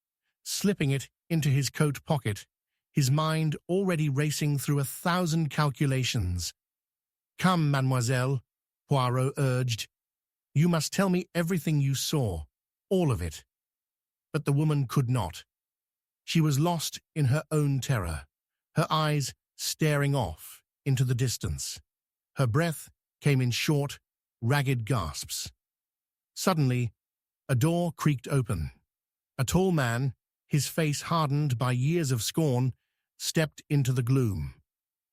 slipping it into his coat pocket, his mind already racing through 1,000 calculations. "Come, mademoiselle," Poirot urged. "You must tell me everything you saw, all of it." But the woman could not. She was lost in her own terror, her eyes staring off into the distance. Her breath came in short, ragged gasps. Suddenly, a door creaked open. A tall man, his face hardened by years of scorn, stepped into the gloom.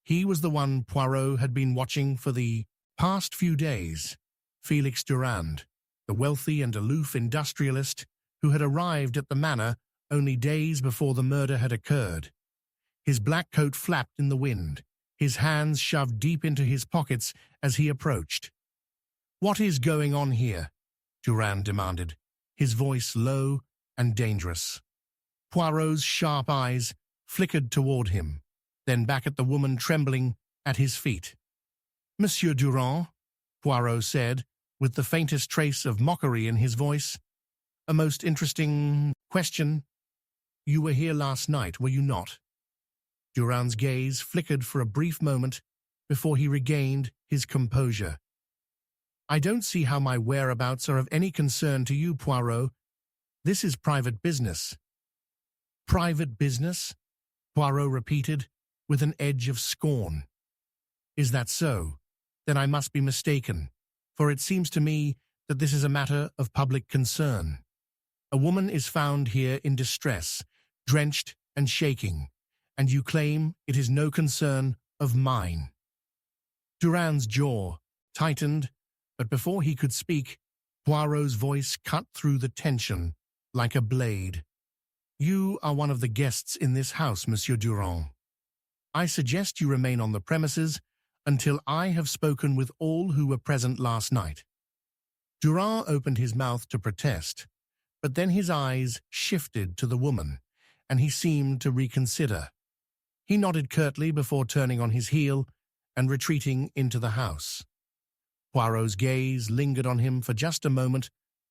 He was the one Poirot had been watching for the past few days, Felix Durand. the wealthy and aloof industrialist who had arrived at the manor only days before the murder had occurred. His black coat flapped in the wind, his hands shoved deep into his pockets as he approached. "What is going on here?" Durand demanded, his voice low and dangerous. Poirot's sharp eyes flickered toward him, then back at the woman trembling at his feet. "Monsieur Durand," Poirot said, with the faintest trace of mockery in his voice, "a most interesting question. You were here last night, were you not?" Durand's gaze flickered for a brief moment before he regained his composure. "I don't see how my whereabouts are of any concern to you, Poirot. This is private business." "Private business?" Poirot repeated, with an edge of scorn. "Is that so? Then I must be mistaken, for it seems to me that this is a matter of public concern. A woman is found here in distress, drenched and shaking, and you claim it is no concern of mine." Durand's jaw tightened, but before he could speak, Poirot's voice cut through the tension like a blade. "You are one of the guests in this house, Monsieur Durand. I suggest you remain on the premises until I have spoken with all who were present last night." Durand opened his mouth to protest, but then his eyes shifted to the woman, and he seemed to reconsider. He nodded curtly before turning on his heel and retreating into the house. Poirot's gaze lingered on him for just a moment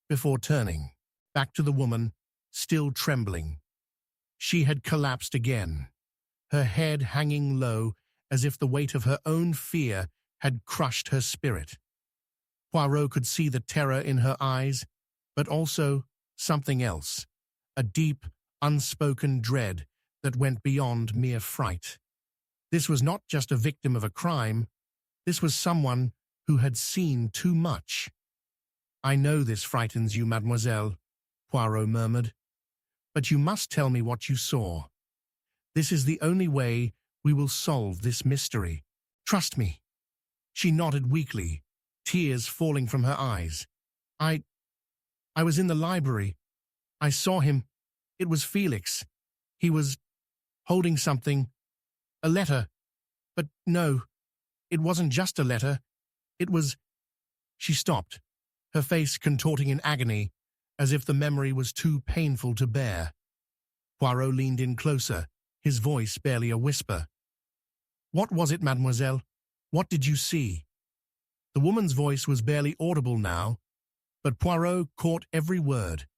before turning back to the woman, still trembling. She had collapsed again, her head hanging low as if the weight of her own fear had crushed her spirit. Poirot could see the terror in her eyes, but also something else, a deep, unspoken dread that went beyond mere fright. This was not just a victim of a crime, this was someone who had seen too much. "I know this frightens you, mademoiselle," Poirot murmured, "but you must tell me what you saw. This is the only way we will solve this mystery. Trust me." She nodded weakly, tears falling from her eyes. I was in the library. I saw him. It was Felix. He was holding something. A letter. But no, it wasn't just a letter. It was—" She stopped, her face contorting in agony, as if the memory was too painful to bear. Poirot leaned in closer, his voice barely a whisper. "What was it, mademoiselle? What did you see?" The woman's voice was barely audible now, but Poirot caught every word.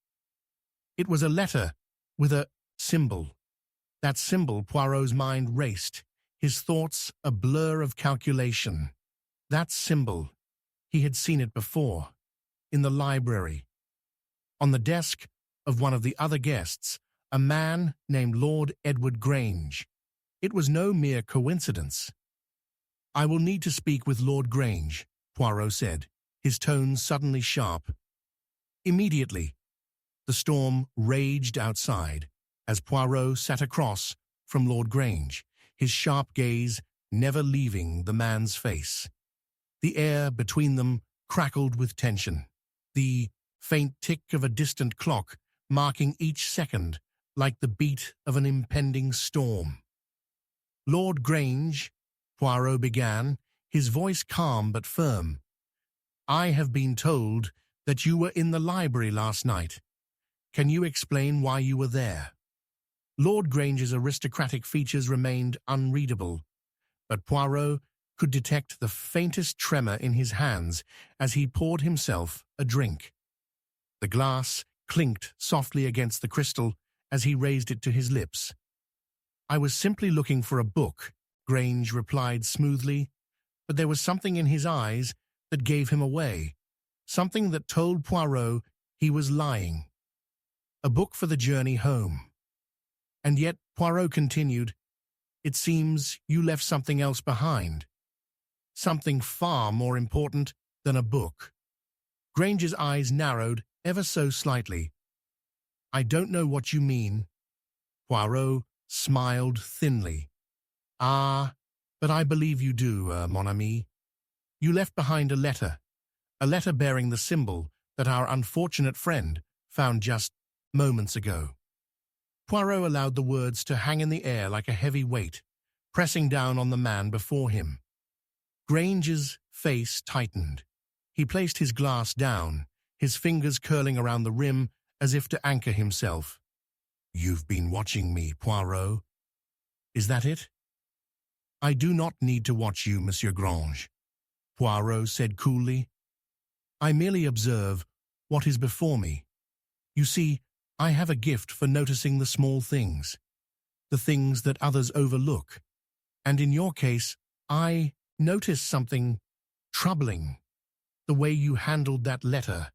"It was a letter with a symbol." That symbol, Poirot's mind raced, his thoughts a blur of calculation. That symbol. He had seen it before, in the library. On the desk of one of the other guests, a man named Lord Edward Grange. It was no mere coincidence. "I will need to speak with Lord Grange," Poirot said, his tone suddenly sharp. Immediately, the storm raged outside as Poirot sat across from Lord Grange, his sharp gaze never leaving the man's face. The air between them crackled with tension, the faint tick of a distant clock marking each second like the beat of an impending storm. "Lord Grange," Poirot began, his voice calm but firm, "I have been told that you were in the library last night. Can you explain why you were there?" Lord Grange's aristocratic features remained unreadable, but Poirot could detect the faintest tremor in his hands as he poured himself a drink. The glass clinked softly against the crystal as he raised it to his lips. "I was simply looking for a book," Grange replied smoothly, but there was something in his eyes that gave him away, something that told Poirot he was lying. "A book for the journey home." "And yet," Poirot continued, "it seems you left something else behind. Something far more important than a book." Grange's eyes narrowed ever so slightly. "I don't know what you mean." Poirot smiled thinly. "Ah, but I believe you do, mon ami. You left behind a letter bearing the symbol that our unfortunate friend found just moments ago. Poirot allowed the words to hang in the air like a heavy weight, pressing down on the man before him. Grange's face tightened. He placed his glass down, his fingers curling around the rim as if to anchor himself. "You've been watching me, Poirot. Is that it?" "I do not need to watch you, Monsieur Grange," Poirot said coolly. "I merely observe what is before me. You see, I have a gift for noticing the small things, the things that others overlook. And in your case, I noticed something troubling. The way you handled that letter,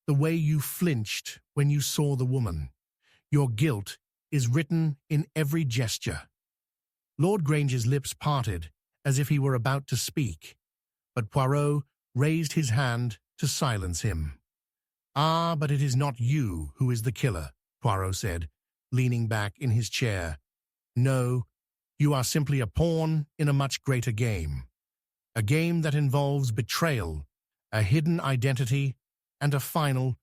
the way you flinched when you saw the woman. Your guilt is written in every gesture." Lord Grange's lips parted as if he were about to speak, but Poirot raised his hand to silence him. "Ah, but it is not you who is the killer," Poirot said, leaning back in his chair. "No, you are simply a pawn in a much greater game. A game that involves betrayal, a hidden identity, and a final,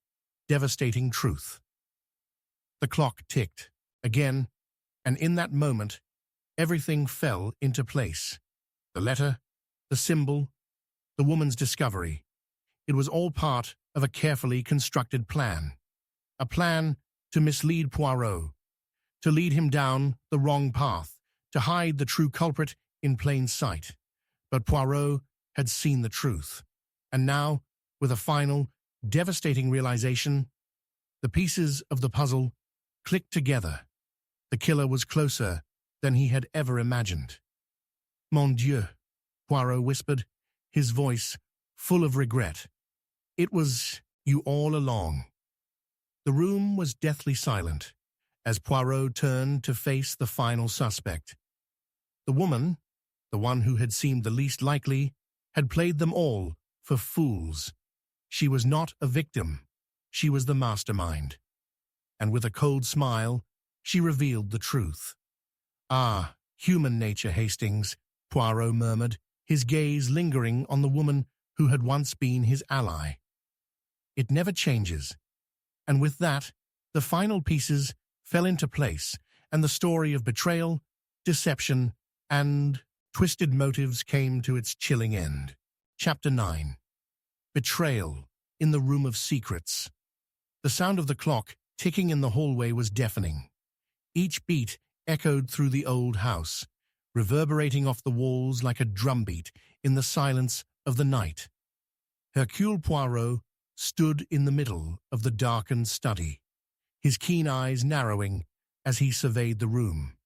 devastating truth." The clock ticked again, and in that moment, everything fell into place. The letter, the symbol, the woman's discovery. It was all part of a carefully constructed plan. A plan to mislead Poirot, to lead him down the wrong path, to hide the true culprit in plain sight. But Poirot had seen the truth. And now, with a final, devastating realization, the pieces of the puzzle clicked together. The killer was closer than he had ever imagined. "Mon Dieu," Poirot whispered, his voice full of regret. "It was you all along." The room was deathly silent as Poirot turned to face the final suspect. The woman, the one who had seemed the least likely, had played them all for fools. She was not a victim. She was the mastermind. And with a cold smile, she revealed the truth. "Ah, human nature, Hastings," Poirot murmured, his gaze lingering on the woman who had once been his ally. "It never changes." And with that, the final pieces fell into place, and the story of betrayal, deception, and twisted motives came to its chilling end. Chapter 9. Betrayal in the Room of Secrets. The sound of the clock ticking in the hallway was deafening. Each beat echoed through the old house, reverberating off the walls like a drumbeat in the silence of the night. Hercule Poirot stood in the middle of the darkened study, his keen eyes narrowing as he surveyed the room.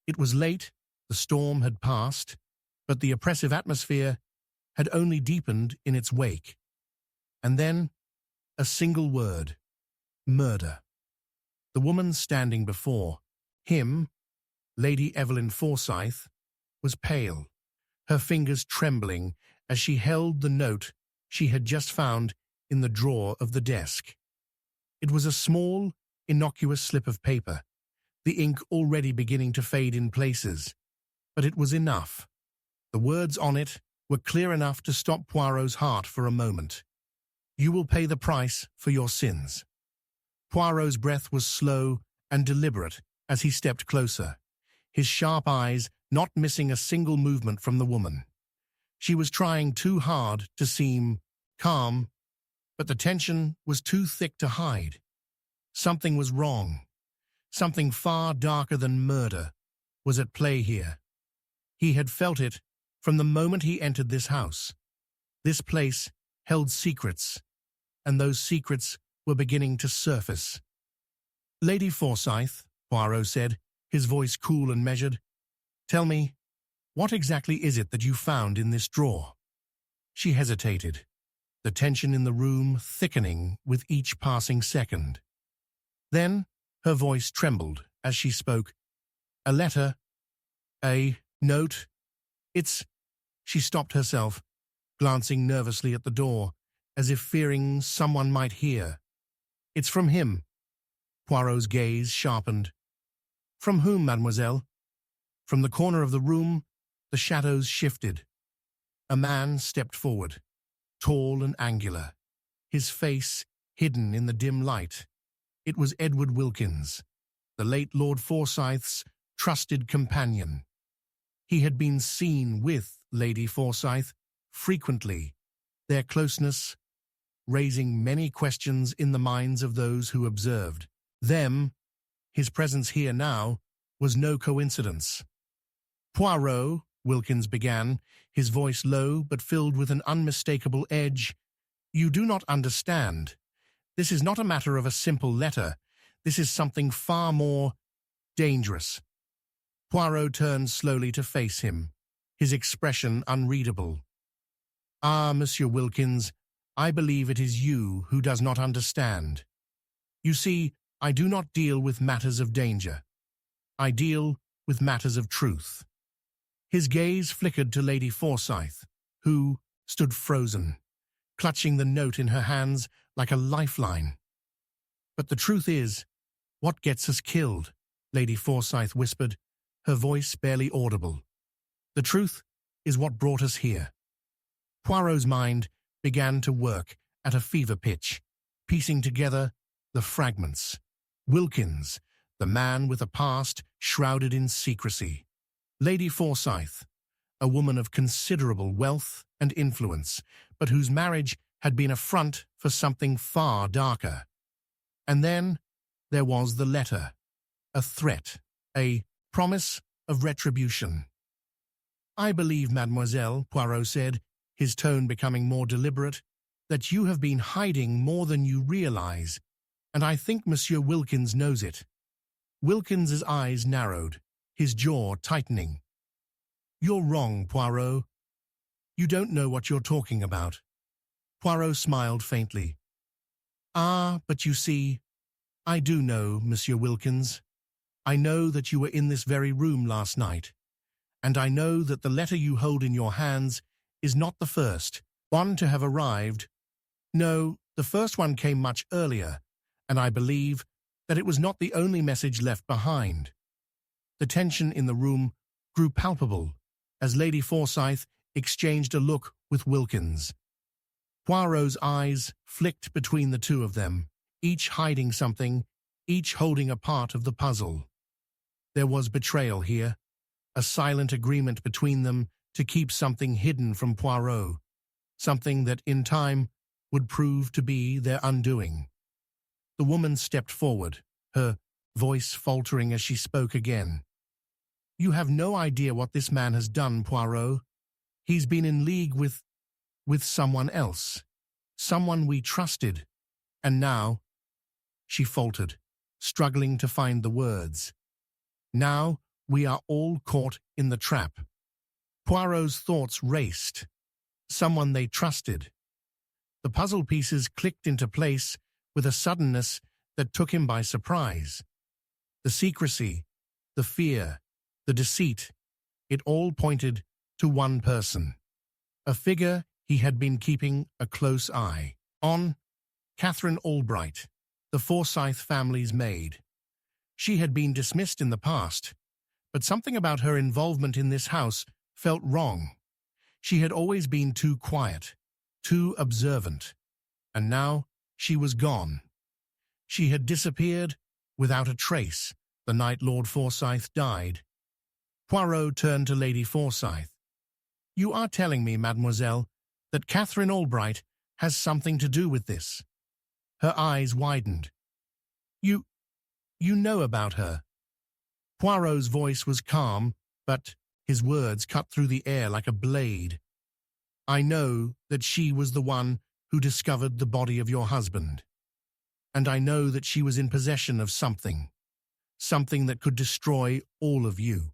It was late, the storm had passed, but the oppressive atmosphere had only deepened in its wake. And then, a single word: murder. The woman standing before him, Lady Evelyn Forsyth, was pale, her fingers trembling as she held the note she had just found in the drawer of the desk. It was a small, innocuous slip of paper, the ink already beginning to fade in places, but it was enough. The words on it were clear enough to stop Poirot's heart for a moment. "You will pay the price for your sins." Poirot's breath was slow and deliberate as he stepped closer, his sharp eyes not missing a single movement from the woman. She was trying too hard to seem calm, but the tension was too thick to hide. Something was wrong. Something far darker than murder was at play here. He had felt it from the moment he entered this house. This place held secrets, and those secrets were beginning to surface. "Lady Forsyth," Poirot said, his voice cool and measured, "tell me, what exactly is it that you found in this drawer?" She hesitated, the tension in the room thickening with each passing second. Then her voice trembled as she spoke. "A letter, a note. It's—" She stopped herself, glancing nervously at the door, as if fearing someone might hear. "It's from him." Poirot's gaze sharpened. "From whom, mademoiselle?" From the corner of the room, the shadows shifted. A man stepped forward, tall and angular, his face hidden in the dim light. It was Edward Wilkins, the late Lord Forsyth's trusted companion. He had been seen with Lady Forsyth frequently, their closeness raising many questions in the minds of those who observed them. His presence here now was no coincidence. "Poirot," Wilkins began, his voice low but filled with an unmistakable edge, "you do not understand. This is not a matter of a simple letter. This is something far more dangerous." Poirot turned slowly to face him, his expression unreadable. "Ah, Monsieur Wilkins, I believe it is you who does not understand. You see, I do not deal with matters of danger. I deal with matters of truth." His gaze flickered to Lady Forsyth, who stood frozen, clutching the note in her hands like a lifeline. "But the truth is, what gets us killed?" Lady Forsyth whispered, her voice barely audible. "The truth is what brought us here." Poirot's mind began to work at a fever pitch, piecing together the fragments. Wilkins, the man with a past shrouded in secrecy. Lady Forsyth, a woman of considerable wealth and influence, but whose marriage had been a front for something far darker. And then there was the letter, a threat, a promise of retribution. "I believe, mademoiselle," Poirot said, his tone becoming more deliberate, "that you have been hiding more than you realize, and I think Monsieur Wilkins knows it." Wilkins's eyes narrowed, his jaw tightening. "You're wrong, Poirot. You don't know what you're talking about." Poirot smiled faintly. "Ah, but you see, I do know, Monsieur Wilkins. I know that you were in this very room last night, and I know that the letter you hold in your hands is not the first one to have arrived. No, the first one came much earlier, and I believe that it was not the only message left behind." The tension in the room grew palpable as Lady Forsyth exchanged a look with Wilkins. Poirot's eyes flicked between the two of them, each hiding something, each holding a part of the puzzle. There was betrayal here, a silent agreement between them to keep something hidden from Poirot, something that in time would prove to be their undoing. The woman stepped forward, her voice faltering as she spoke again. "You have no idea what this man has done, Poirot. He's been in league with someone else, someone we trusted, and now," she faltered, struggling to find the words, "now we are all caught in the trap." Poirot's thoughts raced. Someone they trusted. The puzzle pieces clicked into place with a suddenness that took him by surprise. The secrecy, the fear, the deceit, it all pointed to one person, a figure he had been keeping a close eye on, Catherine Albright, the Forsyth family's maid. She had been dismissed in the past, but something about her involvement in this house felt wrong. She had always been too quiet, too observant, and now she was gone. She had disappeared without a trace the night Lord Forsyth died. Poirot turned to Lady Forsyth. "You are telling me, mademoiselle, that Catherine Albright has something to do with this?" Her eyes widened. You know about her." Poirot's voice was calm, but his words cut through the air like a blade. "I know that she was the one who discovered the body of your husband. And I know that she was in possession of something that could destroy all of you."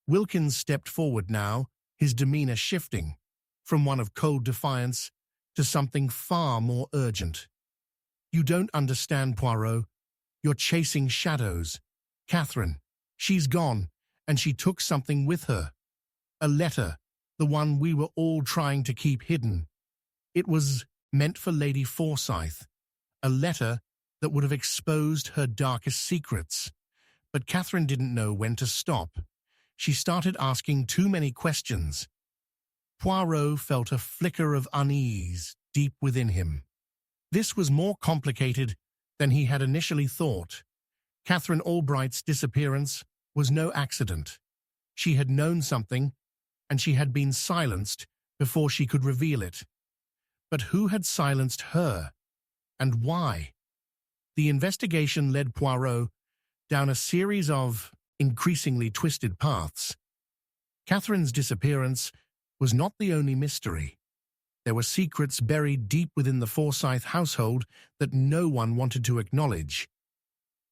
Wilkins stepped forward now, his demeanor shifting from one of cold defiance to something far more urgent. "You don't understand, Poirot. You're chasing shadows. Catherine, she's gone, and she took something with her. A letter, the one we were all trying to keep hidden. It was meant for Lady Forsyth, a letter that would have exposed her darkest secrets. But Catherine didn't know when to stop. She started asking too many questions." Poirot felt a flicker of unease deep within him. This was more complicated than he had initially thought. Catherine Albright's disappearance was no accident. She had known something, and she had been silenced before she could reveal it. But who had silenced her, and why? The investigation led Poirot down a series of increasingly twisted paths. Catherine's disappearance was not the only mystery. There were secrets buried deep within the Forsyth household that no one wanted to acknowledge.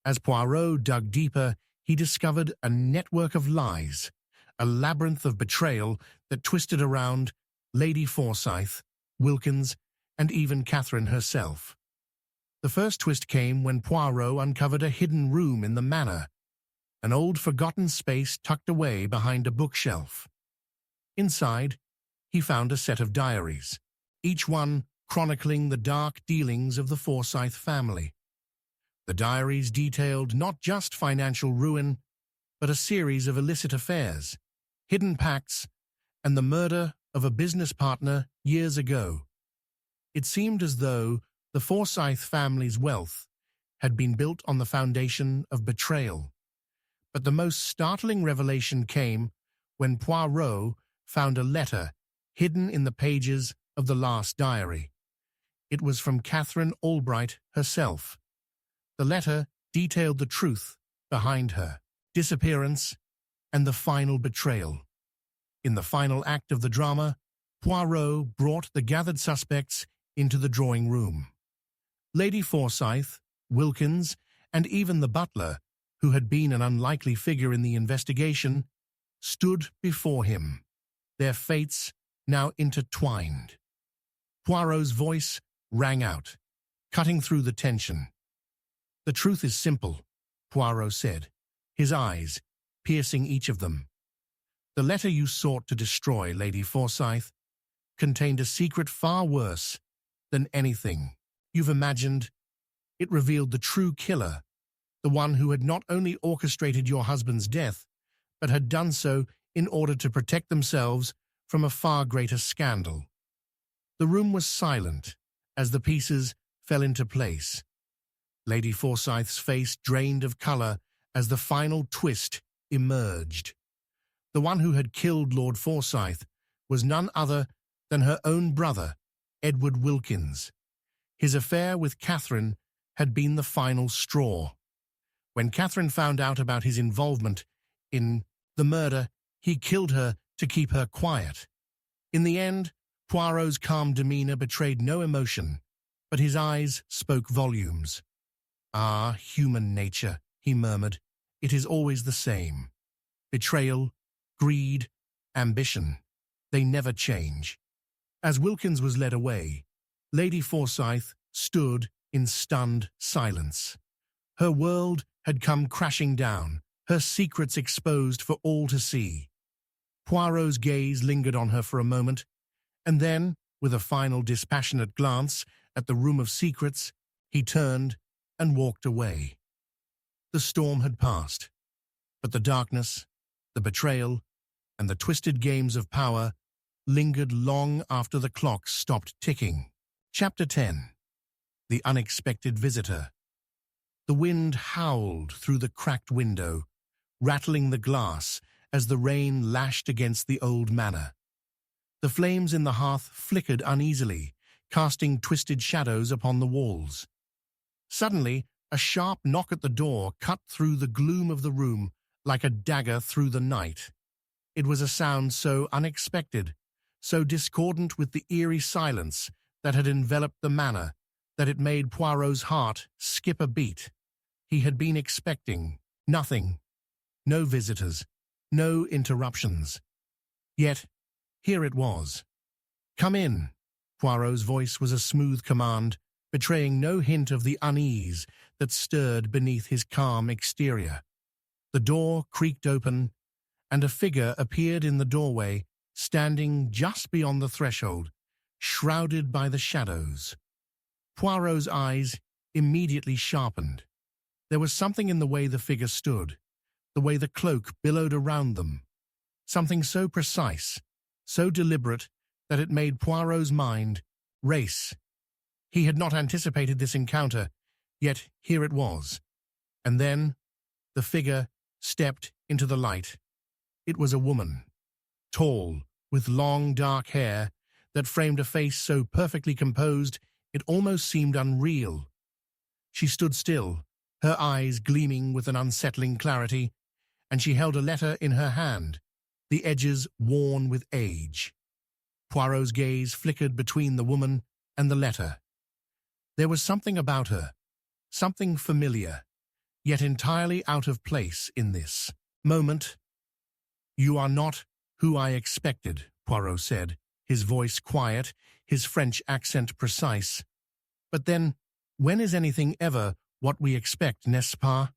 As Poirot dug deeper, he discovered a network of lies, a labyrinth of betrayal that twisted around Lady Forsyth, Wilkins, and even Catherine herself. The first twist came when Poirot uncovered a hidden room in the manor, an old forgotten space tucked away behind a bookshelf. Inside, he found a set of diaries, each one chronicling the dark dealings of the Forsyth family. The diaries detailed not just financial ruin, but a series of illicit affairs, hidden pacts, and the murder of a business partner years ago. It seemed as though the Forsyth family's wealth had been built on the foundation of betrayal. But the most startling revelation came when Poirot found a letter hidden in the pages of the last diary. It was from Catherine Albright herself. The letter detailed the truth behind her disappearance and the final betrayal. In the final act of the drama, Poirot brought the gathered suspects into the drawing room. Lady Forsyth, Wilkins, and even the butler, who had been an unlikely figure in the investigation, stood before him, their fates now intertwined. Poirot's voice rang out, cutting through the tension. "The truth is simple," Poirot said, his eyes piercing each of them. "The letter you sought to destroy, Lady Forsyth, contained a secret far worse than anything you've imagined. It revealed the true killer, the one who had not only orchestrated your husband's death, but had done so in order to protect themselves from a far greater scandal." The room was silent as the pieces fell into place. Lady Forsyth's face drained of color as the final twist emerged. The one who had killed Lord Forsyth was none other than her own brother, Edward Wilkins. His affair with Catherine had been the final straw. When Catherine found out about his involvement in the murder, he killed her to keep her quiet. In the end, Poirot's calm demeanor betrayed no emotion, but his eyes spoke volumes. "Ah, human nature," he murmured. "It is always the same. Betrayal, greed, ambition. They never change." As Wilkins was led away, Lady Forsyth stood in stunned silence. Her world had come crashing down, her secrets exposed for all to see. Poirot's gaze lingered on her for a moment, and then, with a final dispassionate glance at the room of secrets, he turned and walked away. The storm had passed, but the darkness, the betrayal, and the twisted games of power lingered long after the clock stopped ticking. Chapter 10. The Unexpected Visitor. The wind howled through the cracked window, rattling the glass as the rain lashed against the old manor. The flames in the hearth flickered uneasily, casting twisted shadows upon the walls. Suddenly, a sharp knock at the door cut through the gloom of the room like a dagger through the night. It was a sound so unexpected, so discordant with the eerie silence that had enveloped the manor, that it made Poirot's heart skip a beat. He had been expecting nothing, no visitors, no interruptions. Yet, here it was. "Come in." Poirot's voice was a smooth command, betraying no hint of the unease that stirred beneath his calm exterior. The door creaked open, and a figure appeared in the doorway, standing just beyond the threshold, shrouded by the shadows. Poirot's eyes immediately sharpened. There was something in the way the figure stood, the way the cloak billowed around them, something so precise, so deliberate, that it made Poirot's mind race. He had not anticipated this encounter, yet here it was. And then the figure stepped into the light. It was a woman, tall, with long dark hair that framed a face so perfectly composed it almost seemed unreal. She stood still, her eyes gleaming with an unsettling clarity, and she held a letter in her hand, the edges worn with age. Poirot's gaze flickered between the woman and the letter. There was something about her, something familiar, yet entirely out of place in this moment. "You are not who I expected," Poirot said, his voice quiet, his French accent precise. "But then, when is anything ever what we expect, n'est-ce pas?"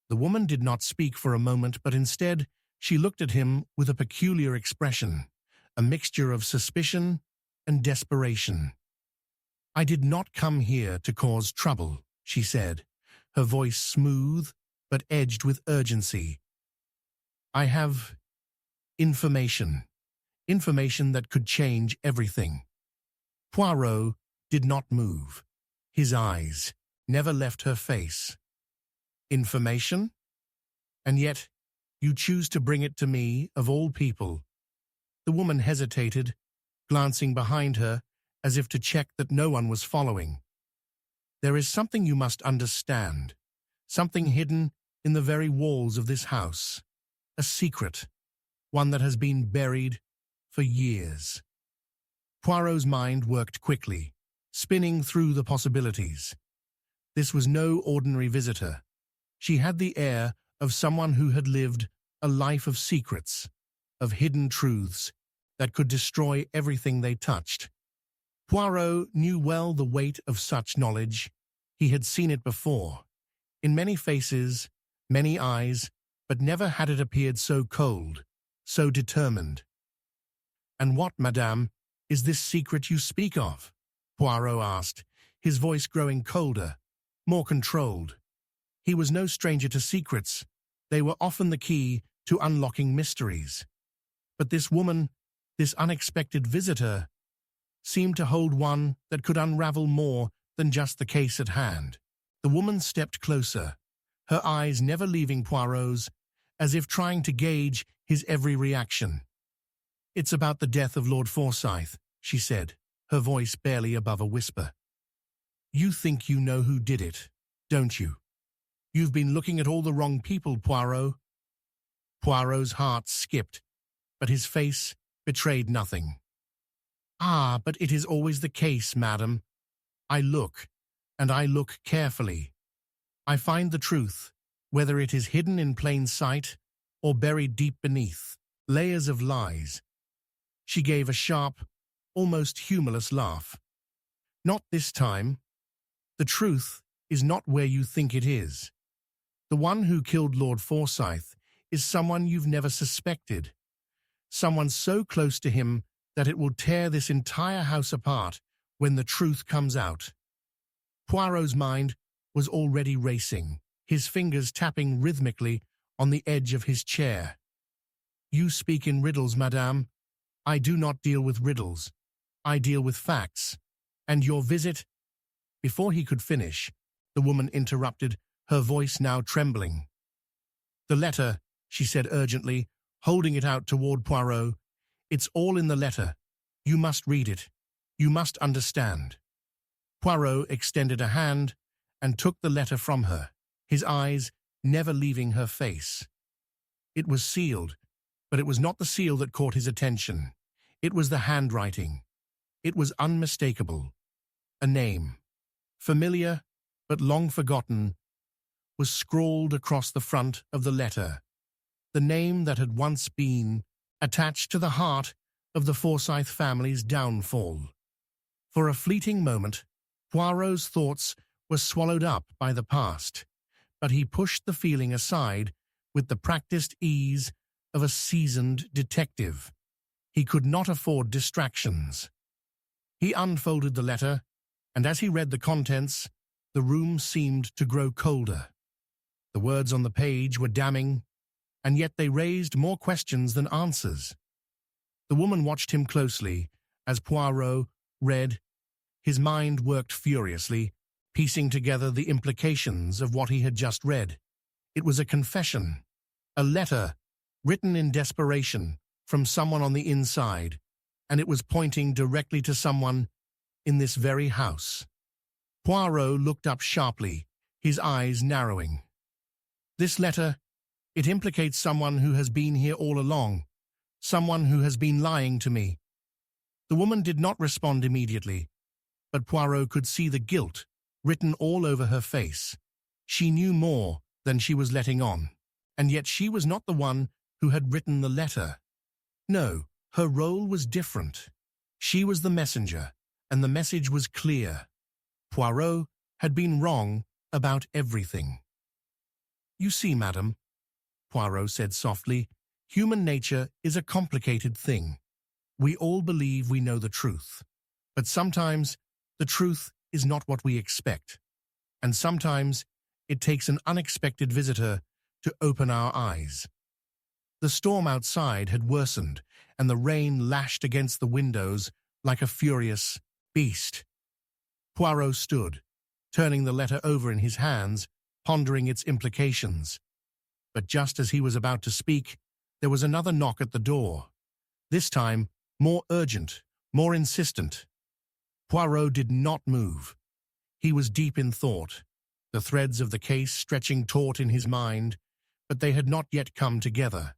The woman did not speak for a moment, but instead she looked at him with a peculiar expression, a mixture of suspicion and desperation. "I did not come here to cause trouble," she said, her voice smooth but edged with urgency. "I have information that could change everything." Poirot did not move. His eyes never left her face. "Information? And yet you choose to bring it to me, of all people." The woman hesitated, glancing behind her as if to check that no one was following. "There is something you must understand, something hidden in the very walls of this house, a secret, one that has been buried for years." Poirot's mind worked quickly, spinning through the possibilities. This was no ordinary visitor. She had the air of someone who had lived a life of secrets, of hidden truths that could destroy everything they touched. Poirot knew well the weight of such knowledge. He had seen it before, in many faces, many eyes, but never had it appeared so cold, so determined. "And what, madame, is this secret you speak of?" Poirot asked, his voice growing colder, more controlled. He was no stranger to secrets. They were often the key to unlocking mysteries. But this woman, this unexpected visitor, seemed to hold one that could unravel more than just the case at hand. The woman stepped closer, her eyes never leaving Poirot's, as if trying to gauge his every reaction. "It's about the death of Lord Forsyth," she said, her voice barely above a whisper. "You think you know who did it, don't you? You've been looking at all the wrong people, Poirot." Poirot's heart skipped, but his face betrayed nothing. "Ah, but it is always the case, madam. I look, and I look carefully. I find the truth, whether it is hidden in plain sight or buried deep beneath layers of lies." She gave a sharp, almost humorless laugh. "Not this time. The truth is not where you think it is. The one who killed Lord Forsyth is someone you've never suspected, someone so close to him that it will tear this entire house apart when the truth comes out." Poirot's mind was already racing, his fingers tapping rhythmically on the edge of his chair. "You speak in riddles, madame. I do not deal with riddles. I deal with facts. And your visit—" Before he could finish, the woman interrupted, her voice now trembling. "The letter," she said urgently, holding it out toward Poirot. "It's all in the letter. You must read it. You must understand." Poirot extended a hand and took the letter from her, his eyes never leaving her face. It was sealed, but it was not the seal that caught his attention. It was the handwriting. It was unmistakable. A name, familiar but long forgotten, was scrawled across the front of the letter, the name that had once been attached to the heart of the Forsyth family's downfall. For a fleeting moment, Poirot's thoughts were swallowed up by the past, but he pushed the feeling aside with the practiced ease of a seasoned detective. He could not afford distractions. He unfolded the letter, and as he read the contents, the room seemed to grow colder. The words on the page were damning, and yet they raised more questions than answers. The woman watched him closely as Poirot read, His mind worked furiously, piecing together the implications of what he had just read. It was a confession, a letter written in desperation from someone on the inside, and it was pointing directly to someone in this very house. Poirot looked up sharply, his eyes narrowing. This letter, it implicates someone who has been here all along, someone who has been lying to me. The woman did not respond immediately, but Poirot could see the guilt written all over her face. She knew more than she was letting on, and yet she was not the one who had written the letter. No, her role was different. She was the messenger, and the message was clear. Poirot had been wrong about everything. "You see, madam," Poirot said softly, "human nature is a complicated thing. We all believe we know the truth, but sometimes the truth is not what we expect, and sometimes it takes an unexpected visitor to open our eyes." The storm outside had worsened, and the rain lashed against the windows like a furious beast. Poirot stood, turning the letter over in his hands, pondering its implications. But just as he was about to speak, there was another knock at the door. This time, more urgent, more insistent. Poirot did not move. He was deep in thought, the threads of the case stretching taut in his mind, but they had not yet come together.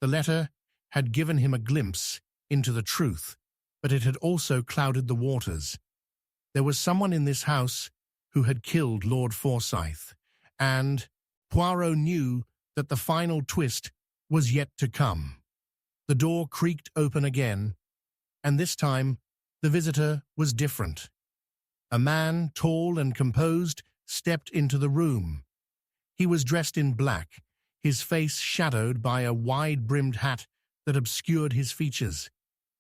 The letter had given him a glimpse into the truth, but it had also clouded the waters. There was someone in this house who had killed Lord Forsyth, and Poirot knew that the final twist was yet to come. The door creaked open again, and this time the visitor was different. A man, tall and composed, stepped into the room. He was dressed in black, his face shadowed by a wide-brimmed hat that obscured his features.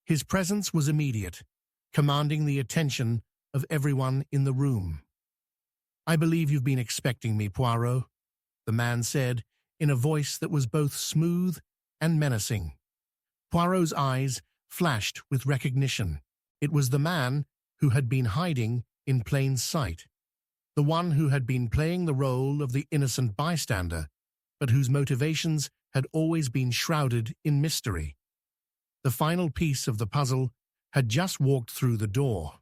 His presence was immediate, commanding the attention of everyone in the room. "I believe you've been expecting me, Poirot," the man said, in a voice that was both smooth and menacing. Poirot's eyes flashed with recognition. It was the man who had been hiding in plain sight, the one who had been playing the role of the innocent bystander, but whose motivations had always been shrouded in mystery. The final piece of the puzzle had just walked through the door.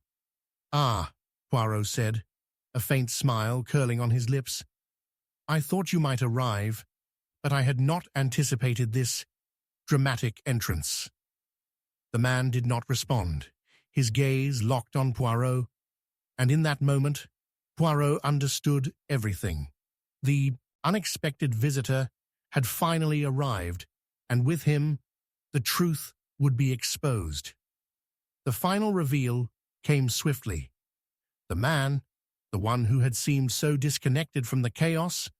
"Ah," Poirot said, a faint smile curling on his lips. "I thought you might arrive, but I had not anticipated this dramatic entrance." The man did not respond, his gaze locked on Poirot, and in that moment, Poirot understood everything. The unexpected visitor had finally arrived, and with him, the truth would be exposed. The final reveal came swiftly. The man, the one who had seemed so disconnected from the chaos,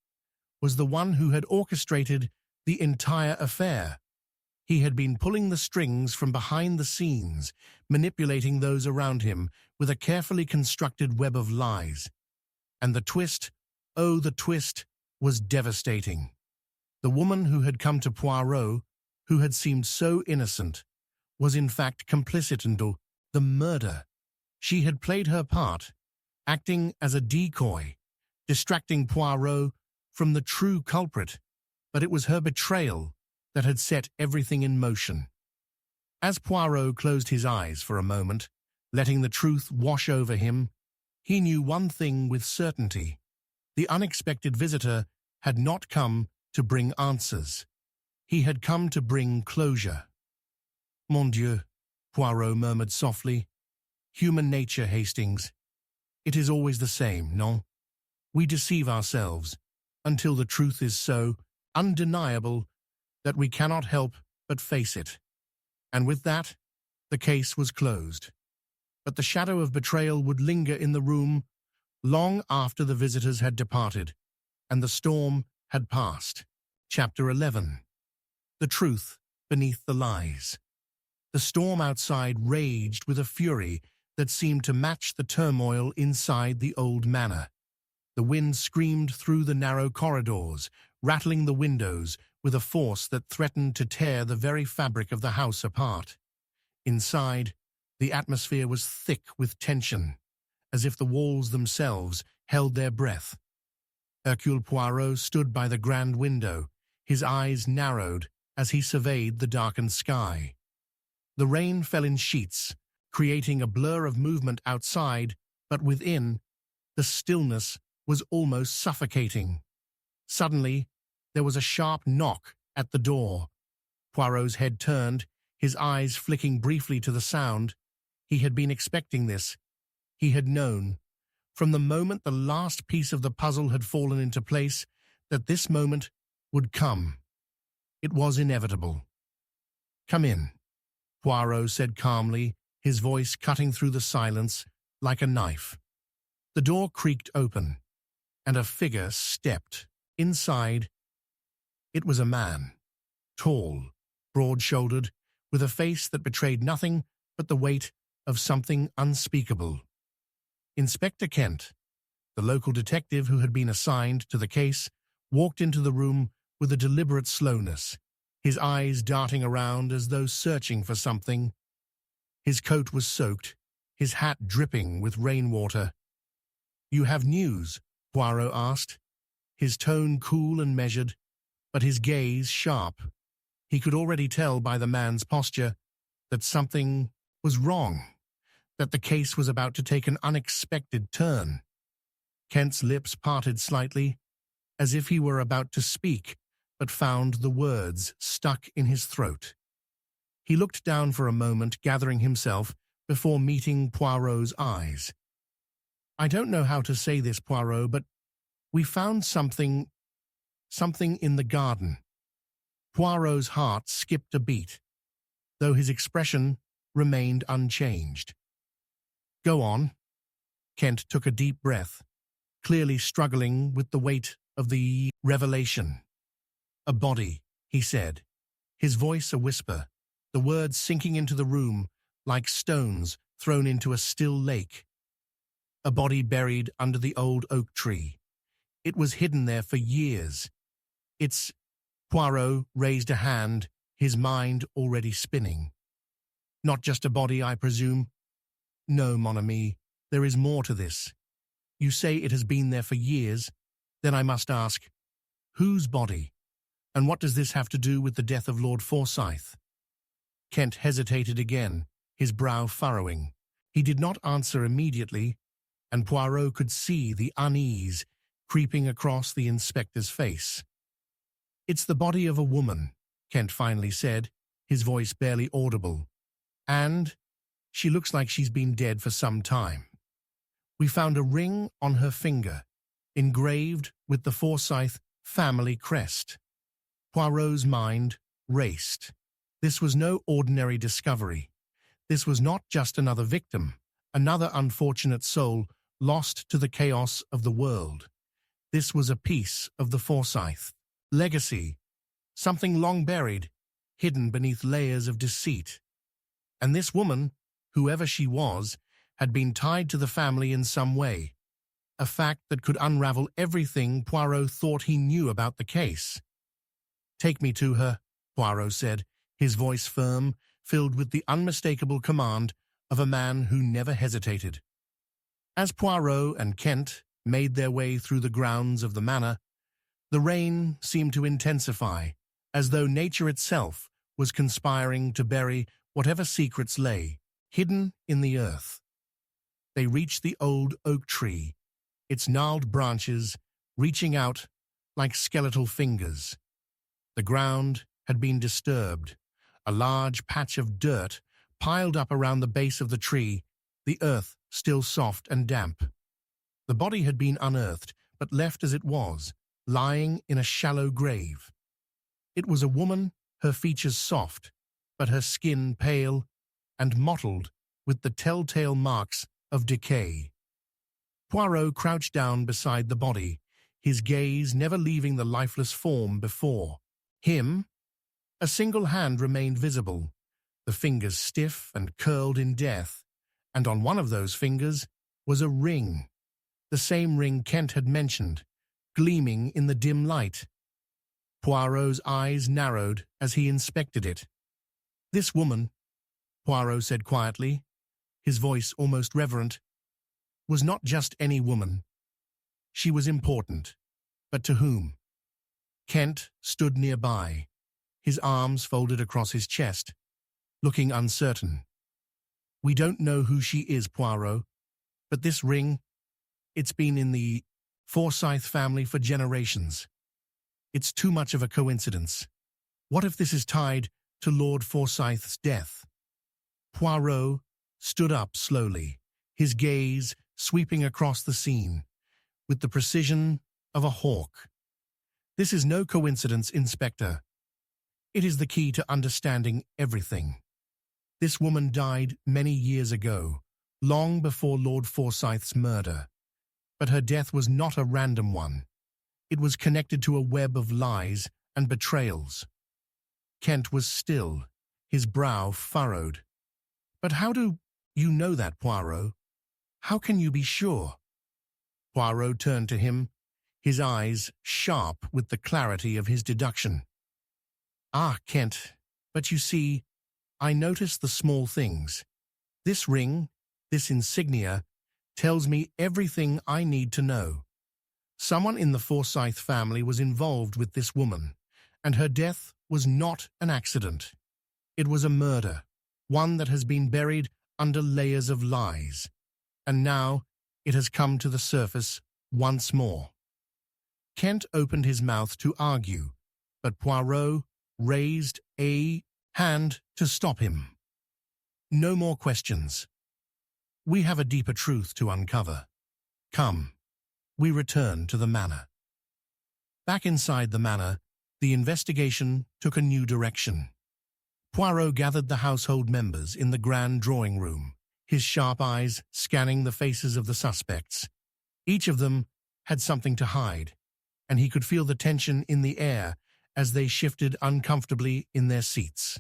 was the one who had orchestrated the entire affair. He had been pulling the strings from behind the scenes, manipulating those around him with a carefully constructed web of lies. And the twist, oh, the twist, was devastating. The woman who had come to Poirot, who had seemed so innocent, was in fact complicit in the murder. She had played her part, acting as a decoy, distracting Poirot from the true culprit, but it was her betrayal that had set everything in motion. As Poirot closed his eyes for a moment, letting the truth wash over him, he knew one thing with certainty. The unexpected visitor had not come to bring answers. He had come to bring closure. "Mon Dieu," Poirot murmured softly. "Human nature, Hastings. It is always the same, non? We deceive ourselves until the truth is so undeniable that we cannot help but face it." And with that, the case was closed. But the shadow of betrayal would linger in the room long after the visitors had departed, and the storm had passed. Chapter 11. The Truth Beneath the Lies. The storm outside raged with a fury that seemed to match the turmoil inside the old manor. The wind screamed through the narrow corridors, rattling the windows with a force that threatened to tear the very fabric of the house apart. Inside, The atmosphere was thick with tension, as if the walls themselves held their breath. Hercule Poirot stood by the grand window, his eyes narrowed as he surveyed the darkened sky. The rain fell in sheets, creating a blur of movement outside, but within, the stillness was almost suffocating. Suddenly, there was a sharp knock at the door. Poirot's head turned, his eyes flicking briefly to the sound. He had been expecting this. He had known, from the moment the last piece of the puzzle had fallen into place, that this moment would come. It was inevitable. "Come in," Poirot said calmly, his voice cutting through the silence like a knife. The door creaked open, and a figure stepped. Inside, it was a man, tall, broad-shouldered, with a face that betrayed nothing but the weight of something unspeakable. Inspector Kent, the local detective who had been assigned to the case, walked into the room with a deliberate slowness, his eyes darting around as though searching for something. His coat was soaked, his hat dripping with rainwater. "You have news?" Poirot asked, his tone cool and measured, but his gaze sharp. He could already tell by the man's posture that something was wrong, that the case was about to take an unexpected turn. Kent's lips parted slightly, as if he were about to speak, but found the words stuck in his throat. He looked down for a moment, gathering himself, before meeting Poirot's eyes. "I don't know how to say this, Poirot, but we found something in the garden." Poirot's heart skipped a beat, though his expression remained unchanged. "Go on." Kent took a deep breath, clearly struggling with the weight of the revelation. "A body," he said, his voice a whisper, the words sinking into the room like stones thrown into a still lake. "A body buried under the old oak tree. It was hidden there for years. It's—" Poirot raised a hand, his mind already spinning. "Not just a body, I presume?" "No, mon ami, there is more to this. You say it has been there for years, then I must ask, whose body? And what does this have to do with the death of Lord Forsyth?" Kent hesitated again, his brow furrowing. He did not answer immediately, and Poirot could see the unease creeping across the inspector's face. "It's the body of a woman," Kent finally said, his voice barely audible. "And she looks like she's been dead for some time. We found a ring on her finger, engraved with the Forsyth family crest." Poirot's mind raced. This was no ordinary discovery. This was not just another victim, another unfortunate soul lost to the chaos of the world. This was a piece of the Forsyth legacy, something long buried, hidden beneath layers of deceit. And this woman, whoever she was, had been tied to the family in some way, a fact that could unravel everything Poirot thought he knew about the case. "Take me to her," Poirot said, his voice firm, filled with the unmistakable command of a man who never hesitated. As Poirot and Kent made their way through the grounds of the manor, the rain seemed to intensify, as though nature itself was conspiring to bury whatever secrets lay, hidden in the earth. They reached the old oak tree, its gnarled branches reaching out like skeletal fingers. The ground had been disturbed, a large patch of dirt piled up around the base of the tree, the earth still soft and damp. The body had been unearthed, but left as it was, lying in a shallow grave. It was a woman, her features soft, but her skin pale and mottled with the telltale marks of decay. Poirot crouched down beside the body, his gaze never leaving the lifeless form before him. A single hand remained visible, the fingers stiff and curled in death, and on one of those fingers was a ring, the same ring Kent had mentioned, gleaming in the dim light. Poirot's eyes narrowed as he inspected it. "This woman," Poirot said quietly, his voice almost reverent, was not just any woman. She was important. But to whom? Kent stood nearby, his arms folded across his chest, looking uncertain. We don't know who she is, Poirot, but this ring, it's been in the Forsyth family for generations. It's too much of a coincidence. What if this is tied to Lord Forsyth's death? Poirot stood up slowly, his gaze sweeping across the scene, with the precision of a hawk. This is no coincidence, Inspector. It is the key to understanding everything. This woman died many years ago, long before Lord Forsyth's murder. But her death was not a random one. It was connected to a web of lies and betrayals. Kent was still, his brow furrowed. But how do you know that, Poirot? How can you be sure? Poirot turned to him, his eyes sharp with the clarity of his deduction. Ah, Kent, but you see, I notice the small things. This ring, this insignia, tells me everything I need to know. Someone in the Forsyth family was involved with this woman, and her death was not an accident. It was a murder, one that has been buried under layers of lies, and now it has come to the surface once more. Kent opened his mouth to argue, but Poirot raised a hand to stop him. No more questions. We have a deeper truth to uncover. Come. We return to the manor. Back inside the manor, the investigation took a new direction. Poirot gathered the household members in the grand drawing room, his sharp eyes scanning the faces of the suspects. Each of them had something to hide, and he could feel the tension in the air as they shifted uncomfortably in their seats.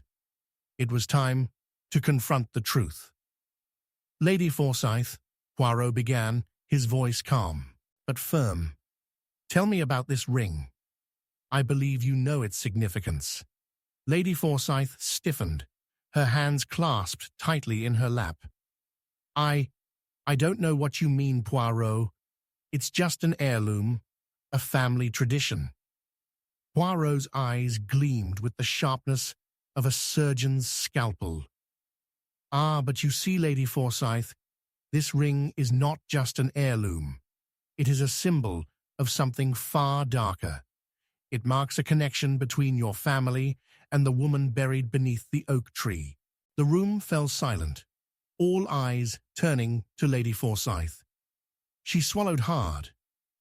It was time to confront the truth. Lady Forsyth, Poirot began, his voice calm but firm. Tell me about this ring. I believe you know its significance. Lady Forsyth stiffened, her hands clasped tightly in her lap. I don't know what you mean, Poirot. It's just an heirloom, a family tradition. Poirot's eyes gleamed with the sharpness of a surgeon's scalpel. Ah, but you see, Lady Forsyth, this ring is not just an heirloom. It is a symbol of something far darker. It marks a connection between your family and the woman buried beneath the oak tree. The room fell silent, all eyes turning to Lady Forsyth. She swallowed hard,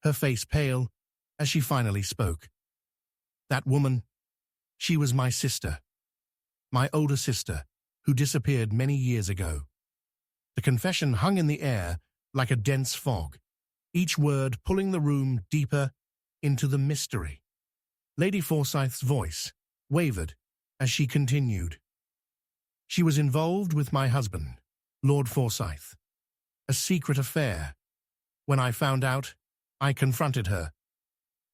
her face pale, as she finally spoke. That woman, she was my sister, my older sister, who disappeared many years ago. The confession hung in the air like a dense fog, each word pulling the room deeper into the mystery. Lady Forsyth's voice wavered as she continued. She was involved with my husband, Lord Forsyth. A secret affair. When I found out, I confronted her.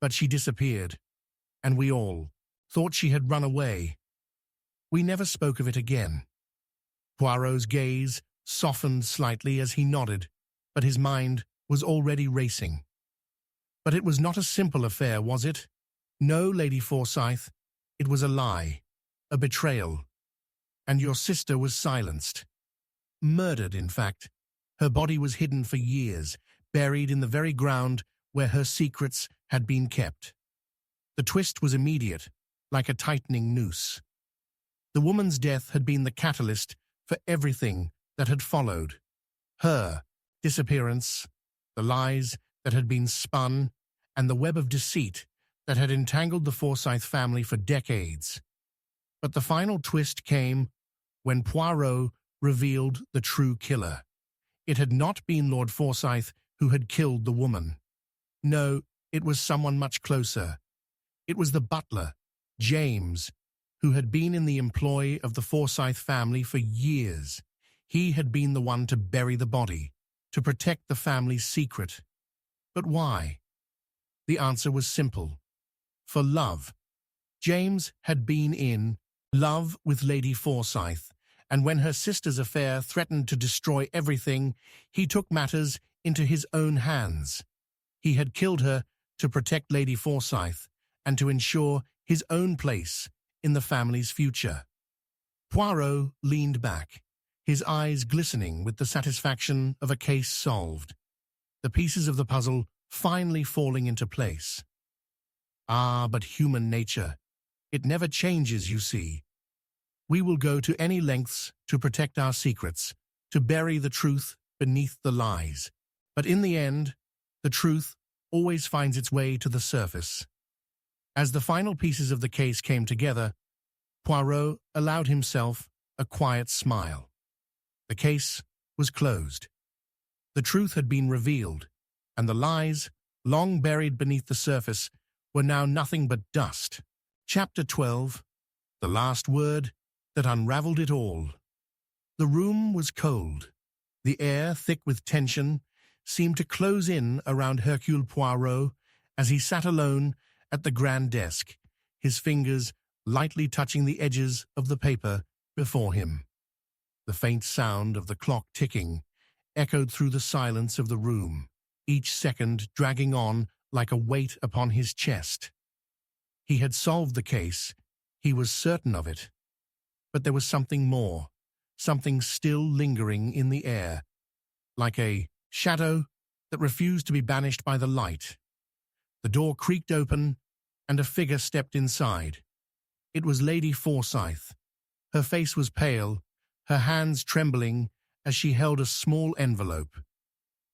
But she disappeared, and we all thought she had run away. We never spoke of it again. Poirot's gaze softened slightly as he nodded, but his mind was already racing. But it was not a simple affair, was it? No, Lady Forsyth. It was a lie, a betrayal. And your sister was silenced. Murdered, in fact. Her body was hidden for years, buried in the very ground where her secrets had been kept. The twist was immediate, like a tightening noose. The woman's death had been the catalyst for everything that had followed. Her disappearance, the lies that had been spun, and the web of deceit that had entangled the Forsyth family for decades. But the final twist came when Poirot revealed the true killer. It had not been Lord Forsyth who had killed the woman. No, it was someone much closer. It was the butler, James, who had been in the employ of the Forsyth family for years. He had been the one to bury the body, to protect the family's secret. But why? The answer was simple. For love. James had been in love with Lady Forsyth, and when her sister's affair threatened to destroy everything, he took matters into his own hands. He had killed her to protect Lady Forsyth and to ensure his own place in the family's future. Poirot leaned back, his eyes glistening with the satisfaction of a case solved, the pieces of the puzzle finally falling into place. Ah, but human nature. It never changes, you see. We will go to any lengths to protect our secrets, to bury the truth beneath the lies. But in the end, the truth always finds its way to the surface. As the final pieces of the case came together, Poirot allowed himself a quiet smile. The case was closed. The truth had been revealed, and the lies, long buried beneath the surface, were now nothing but dust. Chapter 12. The Last Word That Unraveled It All. The room was cold. The air, thick with tension, seemed to close in around Hercule Poirot as he sat alone at the grand desk, his fingers lightly touching the edges of the paper before him. The faint sound of the clock ticking echoed through the silence of the room, each second dragging on like a weight upon his chest. He had solved the case, he was certain of it. But there was something more, something still lingering in the air, like a shadow that refused to be banished by the light. The door creaked open, and a figure stepped inside. It was Lady Forsyth. Her face was pale, her hands trembling as she held a small envelope.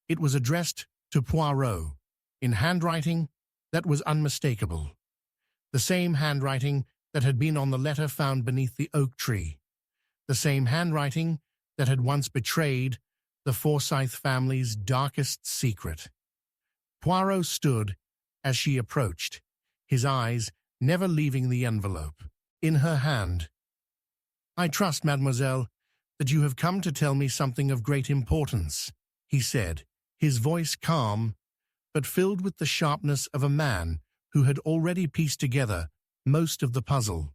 It was addressed to Poirot, in handwriting that was unmistakable. The same handwriting that had been on the letter found beneath the oak tree. The same handwriting that had once betrayed the Forsyth family's darkest secret. Poirot stood as she approached, his eyes never leaving the envelope. In her hand. "I trust, mademoiselle, that you have come to tell me something of great importance," he said, his voice calm, but filled with the sharpness of a man who had already pieced together most of the puzzle.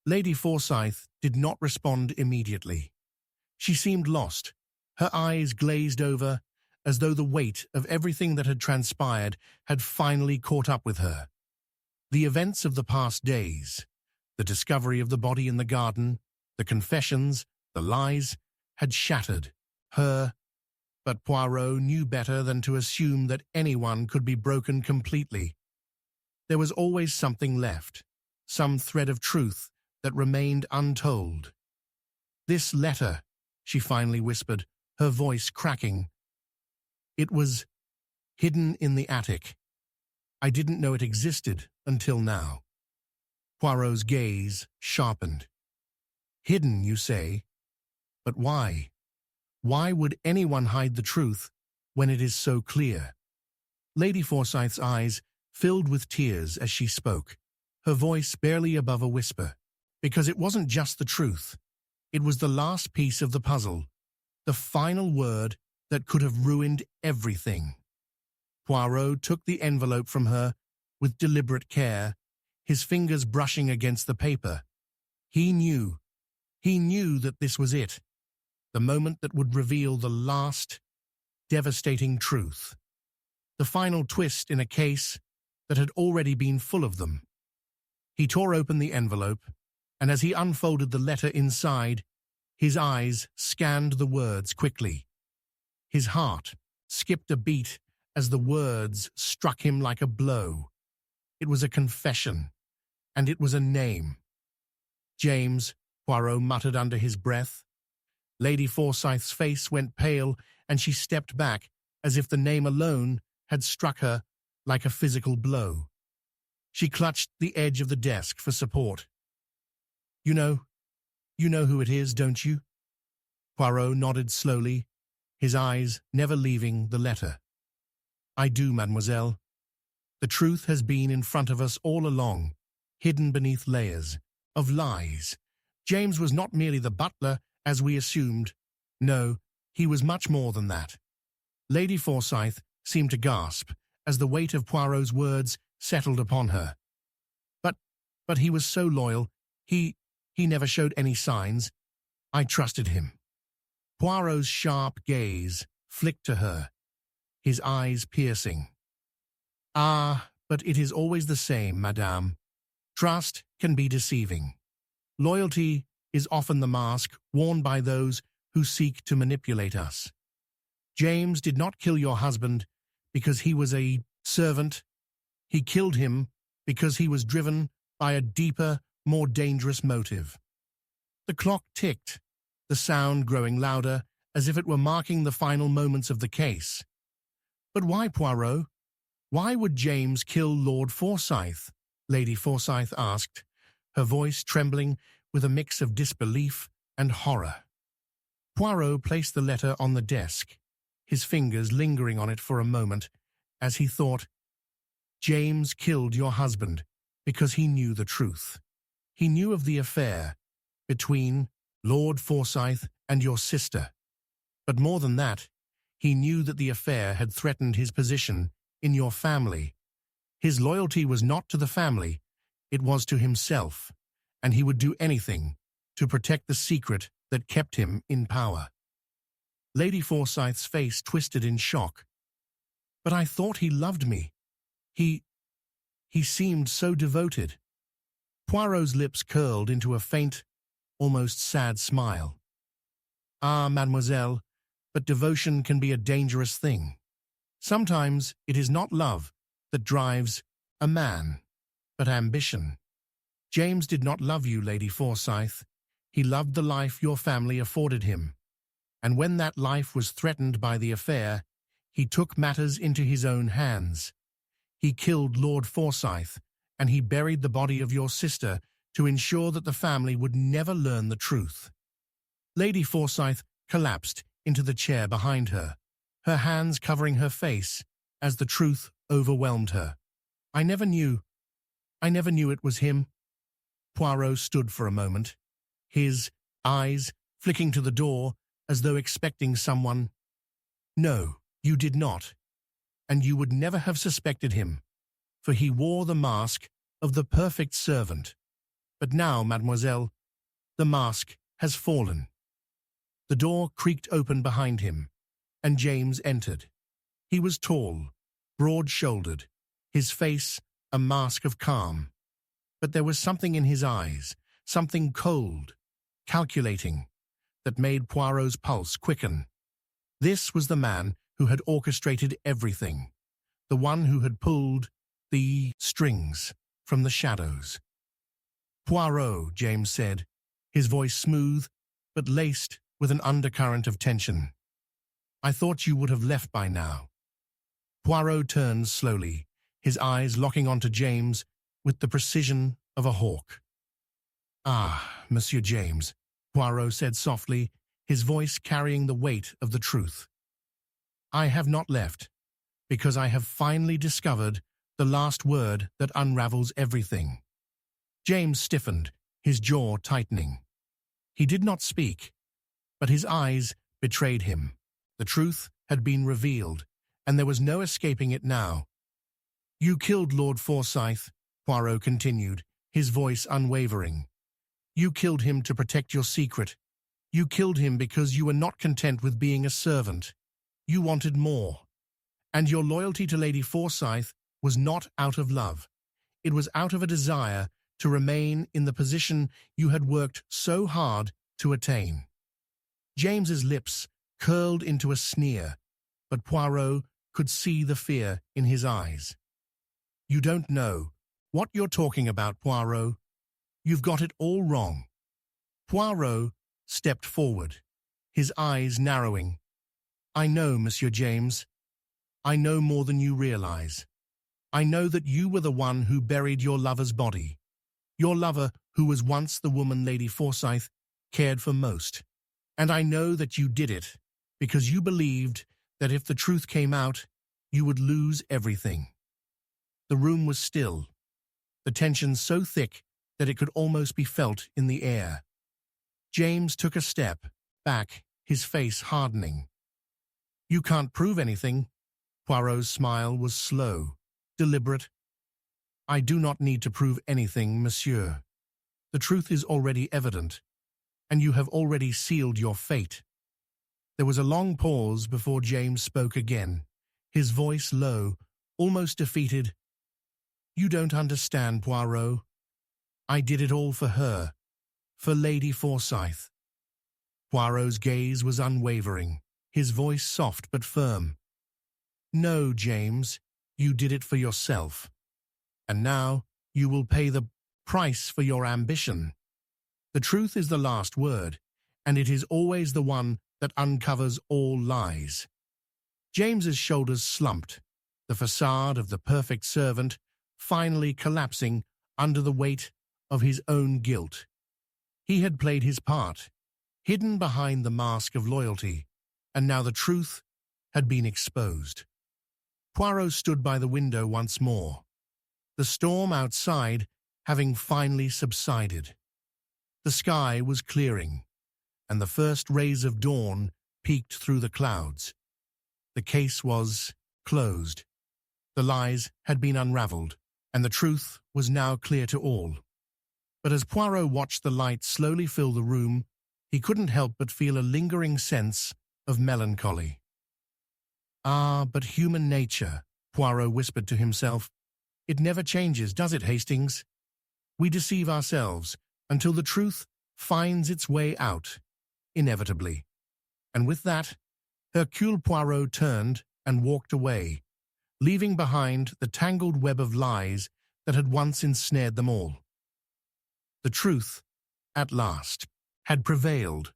Lady Forsyth did not respond immediately. She seemed lost, her eyes glazed over, as though the weight of everything that had transpired had finally caught up with her. The events of the past days, the discovery of the body in the garden, the confessions, the lies, had shattered her, but Poirot knew better than to assume that anyone could be broken completely. There was always something left, some thread of truth that remained untold. "This letter," she finally whispered, her voice cracking. "It was hidden in the attic. I didn't know it existed until now." Poirot's gaze sharpened. "Hidden, you say? But why? Why would anyone hide the truth when it is so clear?" Lady Forsyth's eyes filled with tears as she spoke, her voice barely above a whisper. Because it wasn't just the truth. It was the last piece of the puzzle, the final word that could have ruined everything. Poirot took the envelope from her with deliberate care, his fingers brushing against the paper. He knew that this was it, the moment that would reveal the last, devastating truth, the final twist in a case that had already been full of them. He tore open the envelope, and as he unfolded the letter inside, his eyes scanned the words quickly. His heart skipped a beat as the words struck him like a blow. It was a confession, and it was a name. "James," Poirot muttered under his breath. Lady Forsyth's face went pale, and she stepped back, as if the name alone had struck her like a physical blow. She clutched the edge of the desk for support. You know who it is, don't you?" Poirot nodded slowly, his eyes never leaving the letter. "I do, mademoiselle. The truth has been in front of us all along, hidden beneath layers of lies. James was not merely the butler, as we assumed. No, he was much more than that." Lady Forsyth seemed to gasp as the weight of Poirot's words settled upon her. But he was so loyal. He never showed any signs. I trusted him. Poirot's sharp gaze flicked to her, his eyes piercing. Ah, but it is always the same, madame. Trust can be deceiving. Loyalty is often the mask worn by those who seek to manipulate us. James did not kill your husband because he was a servant. He killed him because he was driven by a deeper, more dangerous motive. The clock ticked, the sound growing louder as if it were marking the final moments of the case. But why, Poirot? Why would James kill Lord Forsyth? Lady Forsyth asked, her voice trembling with a mix of disbelief and horror. Poirot placed the letter on the desk, his fingers lingering on it for a moment as he thought, James killed your husband because he knew the truth. He knew of the affair between Lord Forsyth and your sister. But more than that, he knew that the affair had threatened his position in your family. His loyalty was not to the family, it was to himself, and he would do anything to protect the secret that kept him in power. Lady Forsyth's face twisted in shock. But I thought he loved me. He seemed so devoted. Poirot's lips curled into a faint, almost sad smile. Ah, mademoiselle, but devotion can be a dangerous thing. Sometimes it is not love that drives a man, but ambition. James did not love you, Lady Forsyth. He loved the life your family afforded him. And when that life was threatened by the affair, he took matters into his own hands. He killed Lord Forsyth, and he buried the body of your sister to ensure that the family would never learn the truth. Lady Forsyth collapsed into the chair behind her, her hands covering her face as the truth overwhelmed her. I never knew it was him. Poirot stood for a moment, his eyes flicking to the door as though expecting someone. No, you did not, and you would never have suspected him, for he wore the mask of the perfect servant. But now, mademoiselle, the mask has fallen. The door creaked open behind him, and James entered. He was tall, broad-shouldered, his face a mask of calm. But there was something in his eyes, something cold, calculating, that made Poirot's pulse quicken. This was the man who had orchestrated everything, the one who had pulled the strings from the shadows. Poirot, James said, his voice smooth but laced with an undercurrent of tension. I thought you would have left by now. Poirot turned slowly, his eyes locking onto James with the precision of a hawk. Ah, Monsieur James, Poirot said softly, his voice carrying the weight of the truth. I have not left, because I have finally discovered the last word that unravels everything. James stiffened, his jaw tightening. He did not speak, but his eyes betrayed him. The truth had been revealed, and there was no escaping it now. You killed Lord Forsyth, Poirot continued, his voice unwavering. You killed him to protect your secret. You killed him because you were not content with being a servant. You wanted more. And your loyalty to Lady Forsyth was not out of love. It was out of a desire to remain in the position you had worked so hard to attain. James's lips curled into a sneer, but Poirot could see the fear in his eyes. You don't know what you're talking about, Poirot. You've got it all wrong. Poirot stepped forward, his eyes narrowing. I know, Monsieur James. I know more than you realize. I know that you were the one who buried your lover's body. Your lover, who was once the woman Lady Forsyth cared for most. And I know that you did it because you believed that if the truth came out, you would lose everything. The room was still, the tension so thick that it could almost be felt in the air. James took a step back, his face hardening. You can't prove anything. Poirot's smile was slow, deliberate. I do not need to prove anything, monsieur. The truth is already evident. and you have already sealed your fate." There was a long pause before James spoke again, his voice low, almost defeated. "You don't understand, Poirot. I did it all for her, for Lady Forsyth." Poirot's gaze was unwavering, his voice soft but firm. "No, James, you did it for yourself. And now you will pay the price for your ambition. The truth is the last word, and it is always the one that uncovers all lies." James's shoulders slumped, the facade of the perfect servant finally collapsing under the weight of his own guilt. He had played his part, hidden behind the mask of loyalty, and now the truth had been exposed. Poirot stood by the window once more, the storm outside having finally subsided. The sky was clearing, and the first rays of dawn peeked through the clouds. The case was closed. The lies had been unraveled, and the truth was now clear to all. But as Poirot watched the light slowly fill the room, he couldn't help but feel a lingering sense of melancholy. "Ah, but human nature," Poirot whispered to himself. "It never changes, does it, Hastings? We deceive ourselves until the truth finds its way out, inevitably." And with that, Hercule Poirot turned and walked away, leaving behind the tangled web of lies that had once ensnared them all. The truth, at last, had prevailed,